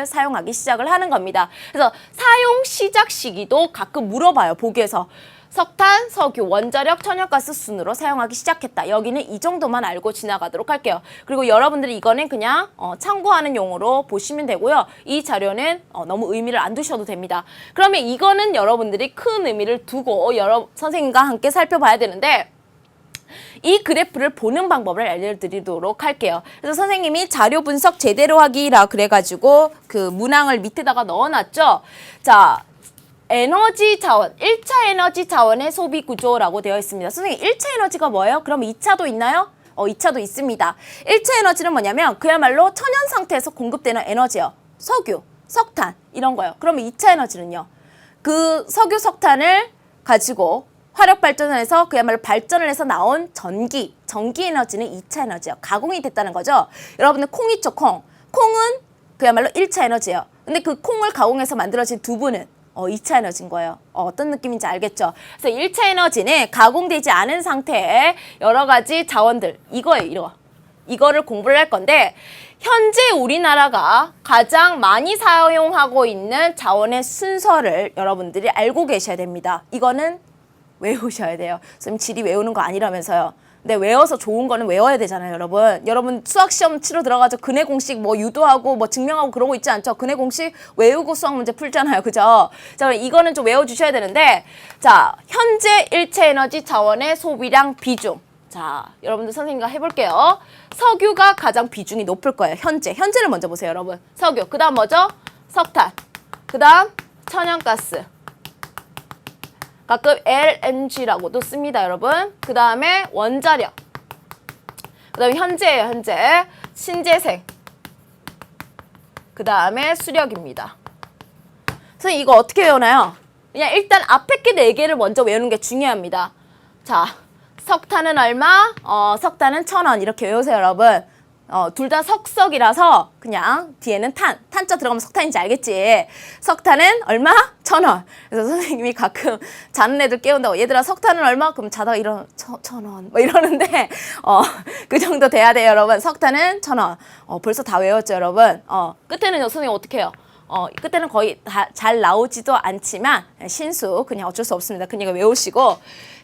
사용하기 시작을 하는 겁니다. 그래서 사용 시작 시기도 가끔 물어봐요, 보기에서. 석탄, 석유, 원자력, 천연가스 순으로 사용하기 시작했다. 여기는 이 정도만 알고 지나가도록 할게요. 그리고 여러분들이 이거는 그냥 참고하는 용어로 보시면 되고요. 이 자료는 너무 의미를 안 두셔도 됩니다. 그러면 이거는 여러분들이 큰 의미를 두고 선생님과 함께 살펴봐야 되는데 이 그래프를 보는 방법을 알려드리도록 할게요. 그래서 선생님이 자료 분석 제대로 하기라 그래가지고 그 문항을 밑에다가 넣어놨죠. 자, 에너지 자원, 1차 에너지 자원의 소비 구조라고 되어 있습니다. 선생님, 1차 에너지가 뭐예요? 그럼 2차도 있나요? 2차도 있습니다. 1차 에너지는 뭐냐면 그야말로 천연 상태에서 공급되는 에너지예요. 석유, 석탄 이런 거예요. 그러면 2차 에너지는요? 그 석유, 석탄을 가지고 화력 발전을 해서 그야말로 발전을 해서 나온 전기 에너지는 2차 에너지예요. 가공이 됐다는 거죠. 여러분들 콩 있죠, 콩. 콩은 그야말로 1차 에너지예요. 근데 그 콩을 가공해서 만들어진 두부는 2차 에너지인 거예요. 어떤 느낌인지 알겠죠? 그래서 1차 에너지는 가공되지 않은 상태의 여러 가지 자원들. 이거예요, 이거를 공부를 할 건데 현재 우리나라가 가장 많이 사용하고 있는 자원의 순서를 여러분들이 알고 계셔야 됩니다. 이거는 외우셔야 돼요. 선생님 지리 외우는 거 아니라면서요. 근데 외워서 좋은 거는 외워야 되잖아요, 여러분. 여러분 수학 시험 치러 들어가서 근해 공식 뭐 유도하고 뭐 증명하고 그런 거 있지 않죠? 근해 공식 외우고 수학 문제 풀잖아요, 그죠? 자, 이거는 좀 외워주셔야 되는데, 자, 현재 일체 에너지 자원의 소비량 비중. 자, 여러분들 선생님과 해볼게요. 석유가 가장 비중이 높을 거예요, 현재를 먼저 보세요, 여러분. 석유, 그 다음 뭐죠? 석탄, 그 다음 천연가스. 가끔 LNG라고도 씁니다, 여러분. 그 다음에 원자력. 그 다음에 현재예요, 현재. 신재생. 그 다음에 수력입니다. 선생님 이거 어떻게 외우나요? 그냥 일단 앞에 게 4개를 먼저 외우는 게 중요합니다. 자, 석탄은 얼마? 석탄은 1,000원. 이렇게 외우세요, 여러분. 둘 다 석석이라서 그냥 뒤에는 탄자 들어가면 석탄인지 알겠지. 석탄은 얼마? 1,000원. 그래서 선생님이 가끔 자는 애들 깨운다고 얘들아 석탄은 얼마? 그럼 자다가 이런 1,000원 뭐 이러는데 그 정도 돼야 돼요, 여러분. 석탄은 1,000원. 벌써 다 외웠죠, 여러분. 끝에는 선생님 어떻게 해요? 끝에는 거의 다 잘 나오지도 않지만 신수 그냥 어쩔 수 없습니다. 그냥 외우시고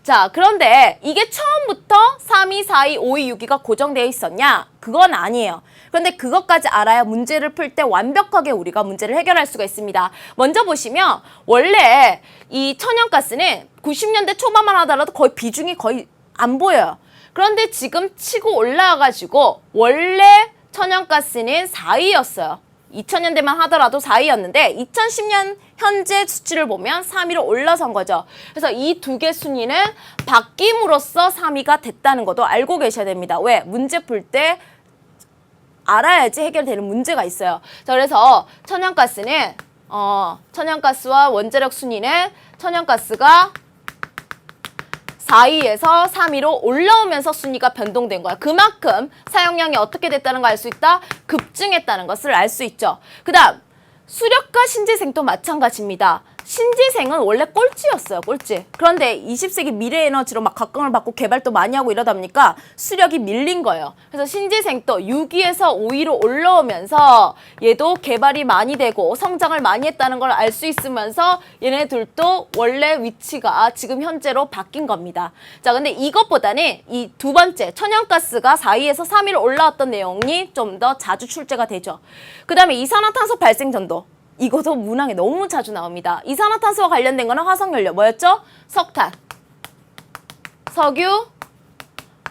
자, 그런데 이게 처음부터 3, 2, 4, 2, 5, 2, 6, 2가 고정되어 있었냐? 그건 아니에요. 그런데 그것까지 알아야 문제를 풀 때 완벽하게 우리가 문제를 해결할 수가 있습니다. 먼저 보시면 원래 이 천연가스는 90년대 초반만 하더라도 거의 비중이 거의 안 보여요. 그런데 지금 치고 올라와가지고 원래 천연가스는 4위였어요. 2000년대만 하더라도 4위였는데 2010년 현재 수치를 보면 3위로 올라선 거죠. 그래서 이 두 개 순위는 바뀜으로써 3위가 됐다는 것도 알고 계셔야 됩니다. 왜? 문제 풀 때 알아야지 해결되는 문제가 있어요. 자, 그래서 천연가스는 천연가스와 원자력 순위는 천연가스가 4위에서 3위로 올라오면서 순위가 변동된 거야. 그만큼 사용량이 어떻게 됐다는 걸 알 수 있다? 급증했다는 것을 알 수 있죠. 그 다음 수력과 신재생도 마찬가지입니다. 신재생은 원래 꼴찌였어요. 꼴찌. 그런데 20세기 미래에너지로 막 각광을 받고 개발도 많이 하고 이러다 보니까 수력이 밀린 거예요. 그래서 신재생도 6위에서 5위로 올라오면서 얘도 개발이 많이 되고 성장을 많이 했다는 걸 알 수 있으면서 얘네들도 원래 위치가 지금 현재로 바뀐 겁니다. 자, 근데 이것보다는 이 두 번째 천연가스가 4위에서 3위로 올라왔던 내용이 좀 더 자주 출제가 되죠. 그 다음에 이산화탄소 발생 전도. 이것도 문항에 너무 자주 나옵니다. 이산화탄소와 관련된 거는 화석연료 뭐였죠? 석탄, 석유,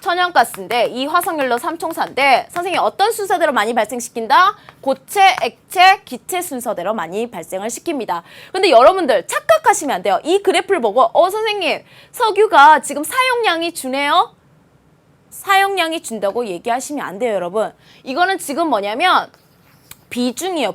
천연가스인데 이 화석연료 삼총사인데 선생님이 어떤 순서대로 많이 발생시킨다? 고체, 액체, 기체 순서대로 많이 발생을 시킵니다. 근데 여러분들 착각하시면 안 돼요. 이 그래프를 보고 선생님 석유가 지금 사용량이 주네요? 사용량이 준다고 얘기하시면 안 돼요, 여러분. 이거는 지금 뭐냐면 비중이에요,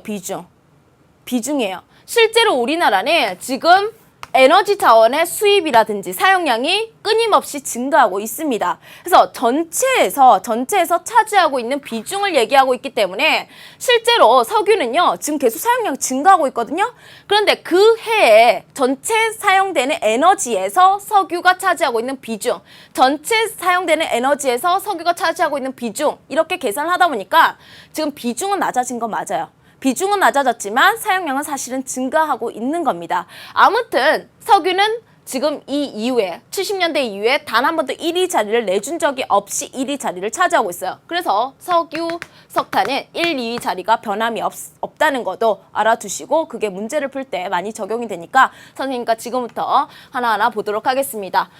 비중이에요. 실제로 우리나라는 지금 에너지 자원의 수입이라든지 사용량이 끊임없이 증가하고 있습니다. 그래서 전체에서 차지하고 있는 비중을 얘기하고 있기 때문에 실제로 석유는요, 지금 계속 사용량이 증가하고 있거든요. 그런데 그 해에 전체 사용되는 에너지에서 석유가 차지하고 있는 비중, 전체 사용되는 에너지에서 석유가 차지하고 있는 비중, 이렇게 계산을 하다 보니까 지금 비중은 낮아진 건 맞아요. 비중은 낮아졌지만 사용량은 사실은 증가하고 있는 겁니다. 아무튼 석유는 지금 이 이후에 70년대 이후에 단 한 번도 1위 자리를 내준 적이 없이 1위 자리를 차지하고 있어요. 그래서 석유, 석탄은 1, 2위 자리가 변함이 없다는 것도 알아두시고 그게 문제를 풀 때 많이 적용이 되니까 선생님과 지금부터 하나하나 보도록 하겠습니다.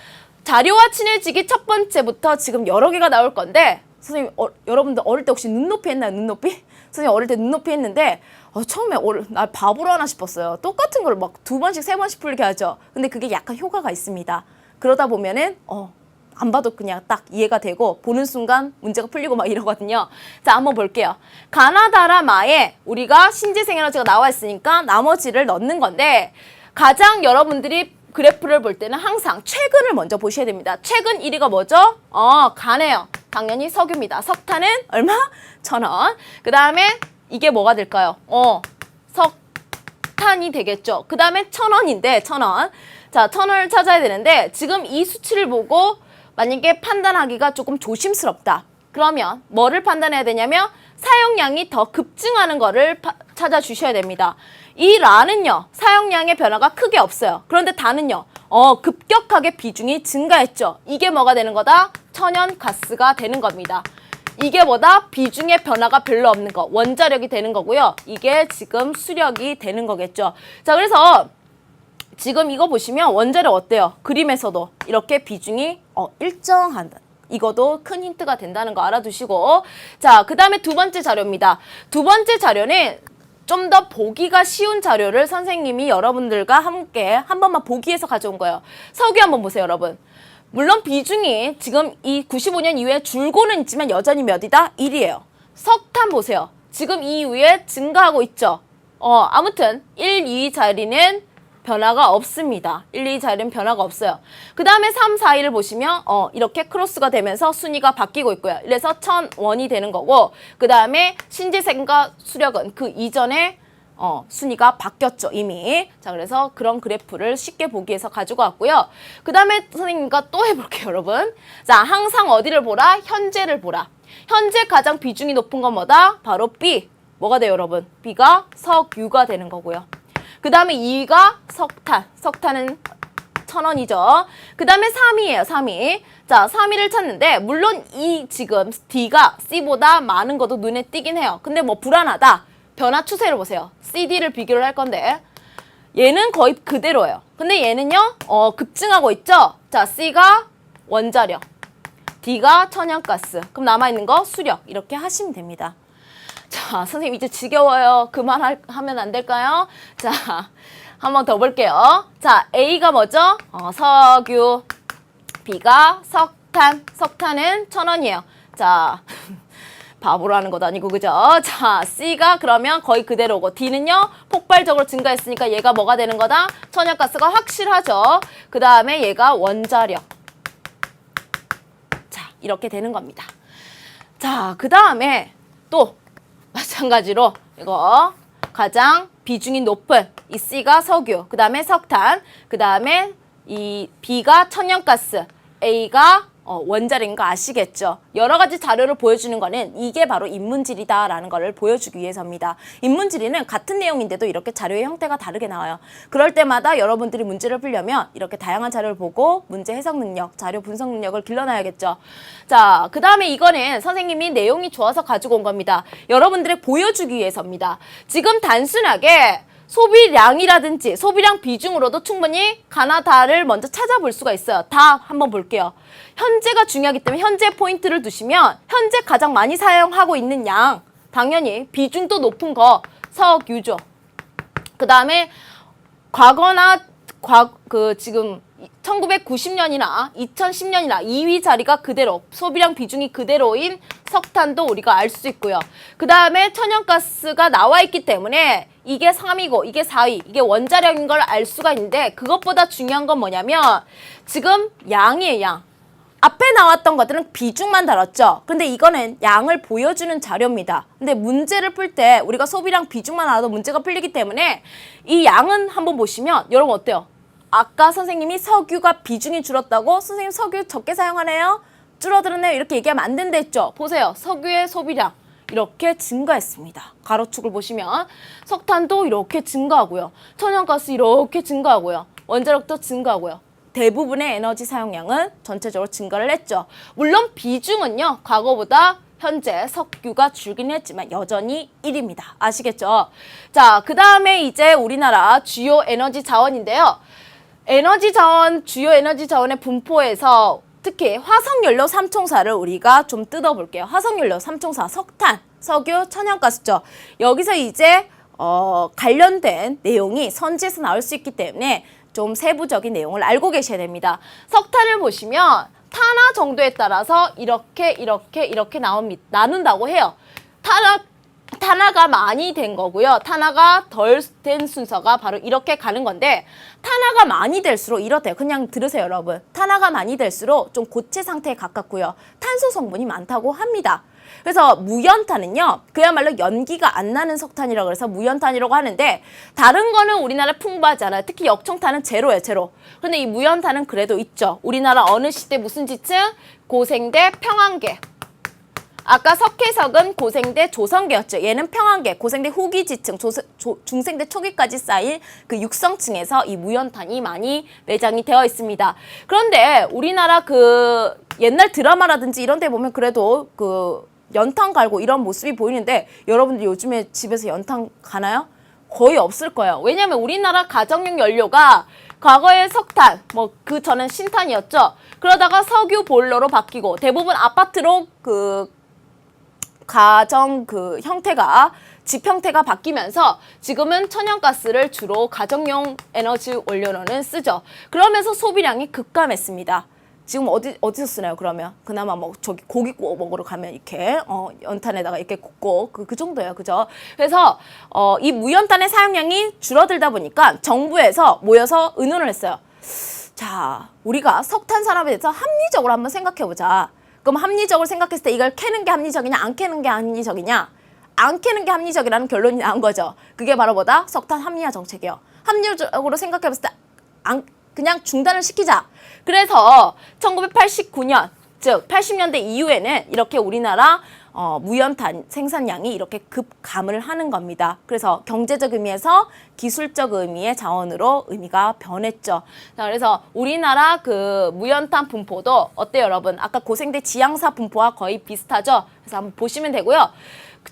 자료와 친해지기 첫 번째부터 지금 여러 개가 나올 건데 선생님, 여러분들 어릴 때 혹시 눈높이 했나요? 눈높이? 선생님 어릴 때 눈높이 했는데 처음에 나 바보로 하나 싶었어요. 똑같은 걸 막 2번씩 3번씩 풀게 하죠. 근데 그게 약간 효과가 있습니다. 그러다 보면은 안 봐도 그냥 딱 이해가 되고 보는 순간 문제가 풀리고 막 이러거든요. 자, 한번 볼게요. 가나다라마에 우리가 신재생 에너지가 나와 있으니까 나머지를 넣는 건데 가장 여러분들이 그래프를 볼 때는 항상 최근을 먼저 보셔야 됩니다. 최근 1위가 뭐죠? 가네요. 당연히 석유입니다. 석탄은 얼마? 1,000원. 그 다음에 이게 뭐가 될까요? 석탄이 되겠죠. 그 다음에 1,000원인데 1,000원. 자, 1,000원을 찾아야 되는데 지금 이 수치를 보고 만약에 판단하기가 조금 조심스럽다. 그러면 뭐를 판단해야 되냐면 사용량이 더 급증하는 거를 찾아주셔야 됩니다. 이 라는요, 사용량의 변화가 크게 없어요. 그런데 다는요, 급격하게 비중이 증가했죠. 이게 뭐가 되는 거다? 천연가스가 되는 겁니다. 이게 뭐다? 비중의 변화가 별로 없는 거. 원자력이 되는 거고요. 이게 지금 수력이 되는 거겠죠. 자, 그래서 지금 이거 보시면 원자력 어때요? 그림에서도 이렇게 비중이 일정한다. 이것도 큰 힌트가 된다는 거 알아두시고. 자, 그 다음에 두 번째 자료입니다. 두 번째 자료는 좀 더 보기가 쉬운 자료를 선생님이 여러분들과 함께 한 번만 보기 위해서 가져온 거예요. 석유 한번 보세요, 여러분. 물론 비중이 지금 이 95년 이후에 줄고는 있지만 여전히 몇이다? 1이에요. 석탄 보세요. 지금 이 이후에 증가하고 있죠. 아무튼 1, 2위 자리는 변화가 없습니다. 1, 2위 자리는 변화가 없어요. 그 다음에 3, 4위를 보시면 이렇게 크로스가 되면서 순위가 바뀌고 있고요. 그래서 1,000원이 되는 거고 그 다음에 신재생과 수력은 그 이전에 순위가 바뀌었죠, 이미. 자, 그래서 그런 그래프를 쉽게 보기 위해서 가지고 왔고요. 그 다음에 선생님과 또 해볼게요, 여러분. 자, 항상 어디를 보라? 현재를 보라. 현재 가장 비중이 높은 건 뭐다? 바로 B. 뭐가 돼요, 여러분? B가 석유가 되는 거고요. 그 다음에 2위가 석탄. 석탄은 1,000원이죠. 그 다음에 3위예요. 3위. 자, 3위를 찾는데 물론 이 지금 D가 C보다 많은 것도 눈에 띄긴 해요. 근데 뭐 불안하다. 변화 추세를 보세요. CD를 비교를 할 건데 얘는 거의 그대로예요. 근데 얘는요, 급증하고 있죠? 자, C가 원자력, D가 천연가스, 그럼 남아있는 거 수력, 이렇게 하시면 됩니다. 자, 선생님 이제 지겨워요. 그만하면 안 될까요? 자, 한 번 더 볼게요. 자, A가 뭐죠? 석유, B가 석탄, 석탄은 1,000원이에요. 자, 바보라는 것도 아니고 그죠? 자, C가 그러면 거의 그대로고 D는요 폭발적으로 증가했으니까 얘가 뭐가 되는 거다? 천연가스가 확실하죠. 그 다음에 얘가 원자력. 자, 이렇게 되는 겁니다. 자, 그 다음에 또 마찬가지로 이거 가장 비중이 높은 이 C가 석유, 그 다음에 석탄, 그 다음에 이 B가 천연가스, A가 원자력인 거 아시겠죠? 여러 가지 자료를 보여주는 거는 이게 바로 인문지리다라는 거를 보여주기 위해서입니다. 인문지리는 같은 내용인데도 이렇게 자료의 형태가 다르게 나와요. 그럴 때마다 여러분들이 문제를 풀려면 이렇게 다양한 자료를 보고 문제 해석 능력, 자료 분석 능력을 길러놔야겠죠. 자, 그 다음에 이거는 선생님이 내용이 좋아서 가지고 온 겁니다. 여러분들의 보여주기 위해서입니다. 지금 단순하게 소비량이라든지 소비량 비중으로도 충분히 가나다를 먼저 찾아볼 수가 있어요. 다 한번 볼게요. 현재가 중요하기 때문에 현재 포인트를 두시면 현재 가장 많이 사용하고 있는 양, 당연히 비중도 높은 거 석유죠. 그 다음에 과거나 지금 1990년이나 2010년이나 2위 자리가 그대로 소비량 비중이 그대로인 석탄도 우리가 알 수 있고요. 그 다음에 천연가스가 나와 있기 때문에 이게 3위고 이게 4위, 이게 원자력인 걸 알 수가 있는데 그것보다 중요한 건 뭐냐면 지금 양이에요, 양. 앞에 나왔던 것들은 비중만 다뤘죠. 근데 이거는 양을 보여주는 자료입니다. 근데 문제를 풀 때 우리가 소비량 비중만 알아도 문제가 풀리기 때문에 이 양은 한번 보시면 여러분 어때요? 아까 선생님이 석유가 비중이 줄었다고 선생님 석유 적게 사용하네요? 줄어들었네요? 이렇게 얘기하면 안 된다 했죠? 보세요. 석유의 소비량 이렇게 증가했습니다. 가로축을 보시면 석탄도 이렇게 증가하고요. 천연가스 이렇게 증가하고요. 원자력도 증가하고요. 대부분의 에너지 사용량은 전체적으로 증가를 했죠. 물론 비중은요. 과거보다 현재 석유가 줄긴 했지만 여전히 1위입니다. 아시겠죠? 자, 그 다음에 이제 우리나라 주요 에너지 자원인데요. 에너지 자원, 주요 에너지 자원의 분포에서 특히 화석연료 삼총사를 우리가 좀 뜯어볼게요. 화석연료 삼총사, 석탄, 석유, 천연가스죠. 여기서 이제 관련된 내용이 선지에서 나올 수 있기 때문에 좀 세부적인 내용을 알고 계셔야 됩니다. 석탄을 보시면 탄화 정도에 따라서 이렇게 나눈다고 해요. 탄화가 많이 된 거고요. 탄화가 덜 된 순서가 바로 이렇게 가는 건데 탄화가 많이 될수록 이렇대요. 그냥 들으세요, 여러분. 탄화가 많이 될수록 좀 고체 상태에 가깝고요. 탄소 성분이 많다고 합니다. 그래서 무연탄은요. 그야말로 연기가 안 나는 석탄이라고 해서 무연탄이라고 하는데 다른 거는 우리나라 풍부하지 않아요. 특히 역청탄은 제로예요, 제로. 근데 이 무연탄은 그래도 있죠. 우리나라 어느 시대 무슨 지층? 고생대, 평안계. 아까 석회석은 고생대 조선계였죠. 얘는 평안계, 고생대 후기 지층, 중생대 초기까지 쌓인 그 육성층에서 이 무연탄이 많이 매장이 되어 있습니다. 그런데 우리나라 그 옛날 드라마라든지 이런 데 보면 그래도 그 연탄 갈고 이런 모습이 보이는데 여러분들 요즘에 집에서 연탄 가나요? 거의 없을 거예요. 왜냐하면 우리나라 가정용 연료가 과거에 석탄, 뭐 그 전엔 신탄이었죠. 그러다가 석유 보일러로 바뀌고 대부분 아파트로 그 가정 그 형태가 집 형태가 바뀌면서 지금은 천연가스를 주로 가정용 에너지 원료로는 쓰죠. 그러면서 소비량이 급감했습니다. 지금 어디서 쓰나요? 그러면 그나마 뭐 저기 고기 구워 먹으러 가면 이렇게 연탄에다가 이렇게 굽고 그 정도예요, 그죠? 그래서 이 무연탄의 사용량이 줄어들다 보니까 정부에서 모여서 의논을 했어요. 자, 우리가 석탄 산업에 대해서 합리적으로 한번 생각해보자. 그럼 합리적으로 생각했을 때 이걸 캐는 게 합리적이냐 안 캐는 게 합리적이냐? 안 캐는 게 합리적이라는 결론이 나온 거죠. 그게 바로 뭐다? 석탄 합리화 정책이에요. 합리적으로 생각해봤을 때 그냥 중단을 시키자. 그래서 1989년 즉 80년대 이후에는 이렇게 우리나라 무연탄 생산량이 이렇게 급감을 하는 겁니다. 그래서 경제적 의미에서 기술적 의미의 자원으로 의미가 변했죠. 자, 그래서 우리나라 그 무연탄 분포도 어때요, 여러분? 아까 고생대 지향사 분포와 거의 비슷하죠? 그래서 한번 보시면 되고요.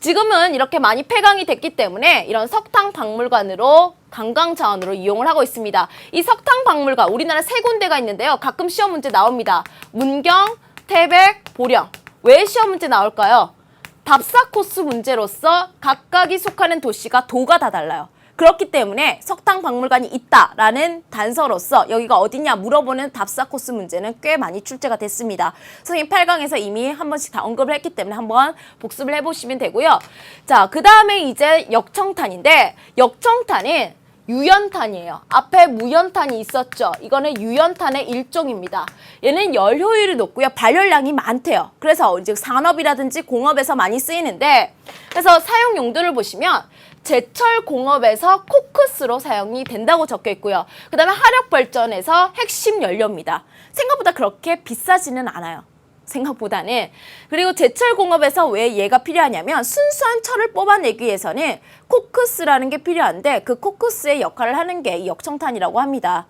지금은 이렇게 많이 폐광이 됐기 때문에 이런 석탄 박물관으로 관광 자원으로 이용을 하고 있습니다. 이 석탄 박물관 우리나라 세 군데가 있는데요. 가끔 시험 문제 나옵니다. 문경, 태백, 보령. 왜 시험 문제 나올까요? 답사 코스 문제로서 각각이 속하는 도시가 도가 다 달라요. 그렇기 때문에 석탄 박물관이 있다라는 단서로서 여기가 어디냐 물어보는 답사 코스 문제는 꽤 많이 출제가 됐습니다. 선생님 8강에서 이미 한 번씩 다 언급을 했기 때문에 한번 복습을 해보시면 되고요. 자, 그 다음에 이제 역청탄인데 역청탄은 유연탄이에요. 앞에 무연탄이 있었죠. 이거는 유연탄의 일종입니다. 얘는 열 효율이 높고요. 발열량이 많대요. 그래서 이제 산업이라든지 공업에서 많이 쓰이는데 그래서 사용 용도를 보시면 제철 공업에서 코크스로 사용이 된다고 적혀 있고요. 그 다음에 화력 발전에서 핵심 연료입니다. 생각보다 그렇게 비싸지는 않아요. 생각보다는. 그리고 제철 공업에서 왜 얘가 필요하냐면 순수한 철을 뽑아내기 위해서는 코크스라는 게 필요한데 그 코크스의 역할을 하는 게 이 역청탄이라고 합니다.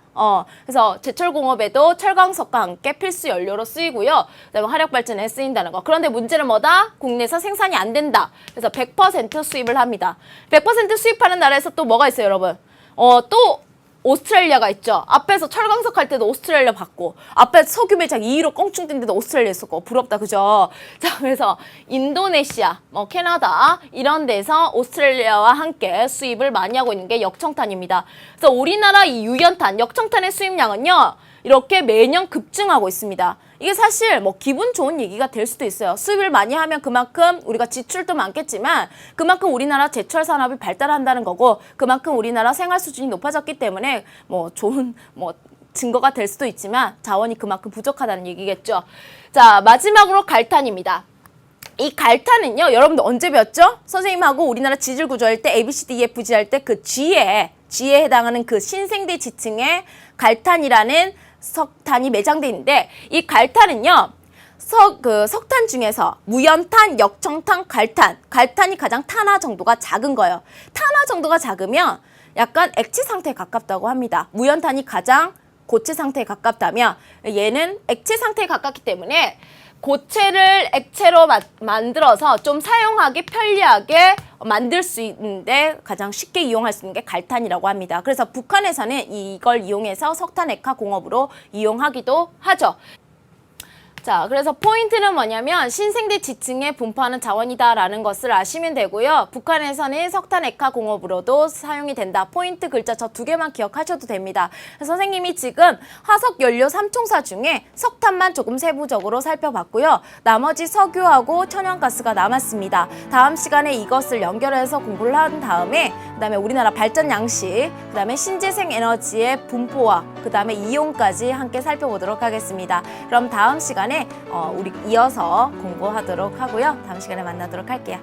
그래서 제철 공업에도 철광석과 함께 필수 연료로 쓰이고요. 그다음에 화력 발전에 쓰인다는 거. 그런데 문제는 뭐다? 국내에서 생산이 안 된다. 그래서 100% 수입을 합니다. 100% 수입하는 나라에서 또 뭐가 있어요, 여러분? 또 오스트레일리아가 있죠. 앞에서 철광석 할 때도 오스트레일리아 받고 앞에 석유 매장 2위로 껑충 뛴 데도 오스트레일리아 있었고 부럽다, 그죠? 자, 그래서 인도네시아, 캐나다 이런 데서 오스트레일리아와 함께 수입을 많이 하고 있는 게 역청탄입니다. 그래서 우리나라 이 유연탄, 역청탄의 수입량은요 이렇게 매년 급증하고 있습니다. 이게 사실 기분 좋은 얘기가 될 수도 있어요. 수입을 많이 하면 그만큼 우리가 지출도 많겠지만 그만큼 우리나라 제철 산업이 발달한다는 거고 그만큼 우리나라 생활 수준이 높아졌기 때문에 좋은 증거가 될 수도 있지만 자원이 그만큼 부족하다는 얘기겠죠. 자, 마지막으로 갈탄입니다. 이 갈탄은요, 여러분들 언제 배웠죠? 선생님하고 우리나라 지질 구조할 때 ABCDEFG 할 때 그 G에 해당하는 그 신생대 지층에 갈탄이라는 석탄이 매장돼 있는데 이 갈탄은요 석탄 중에서 무연탄, 역청탄, 갈탄이 가장 탄화 정도가 작은 거예요. 탄화 정도가 작으면 약간 액체 상태에 가깝다고 합니다. 무연탄이 가장 고체 상태에 가깝다면 얘는 액체 상태에 가깝기 때문에 고체를 액체로 만들어서 좀 사용하기 편리하게 만들 수 있는데 가장 쉽게 이용할 수 있는 게 갈탄이라고 합니다. 그래서 북한에서는 이걸 이용해서 석탄 액화 공업으로 이용하기도 하죠. 자, 그래서 포인트는 뭐냐면 신생대 지층에 분포하는 자원이다라는 것을 아시면 되고요. 북한에서는 석탄 액화 공업으로도 사용이 된다. 포인트 글자 저 2개만 기억하셔도 됩니다. 선생님이 지금 화석 연료 3총사 중에 석탄만 조금 세부적으로 살펴봤고요. 나머지 석유하고 천연가스가 남았습니다. 다음 시간에 이것을 연결해서 공부를 한 다음에 그다음에 우리나라 발전 양식, 그다음에 신재생 에너지의 분포와 그다음에 이용까지 함께 살펴보도록 하겠습니다. 그럼 다음 시간에 우리 이어서 공부하도록 하고요. 다음 시간에 만나도록 할게요.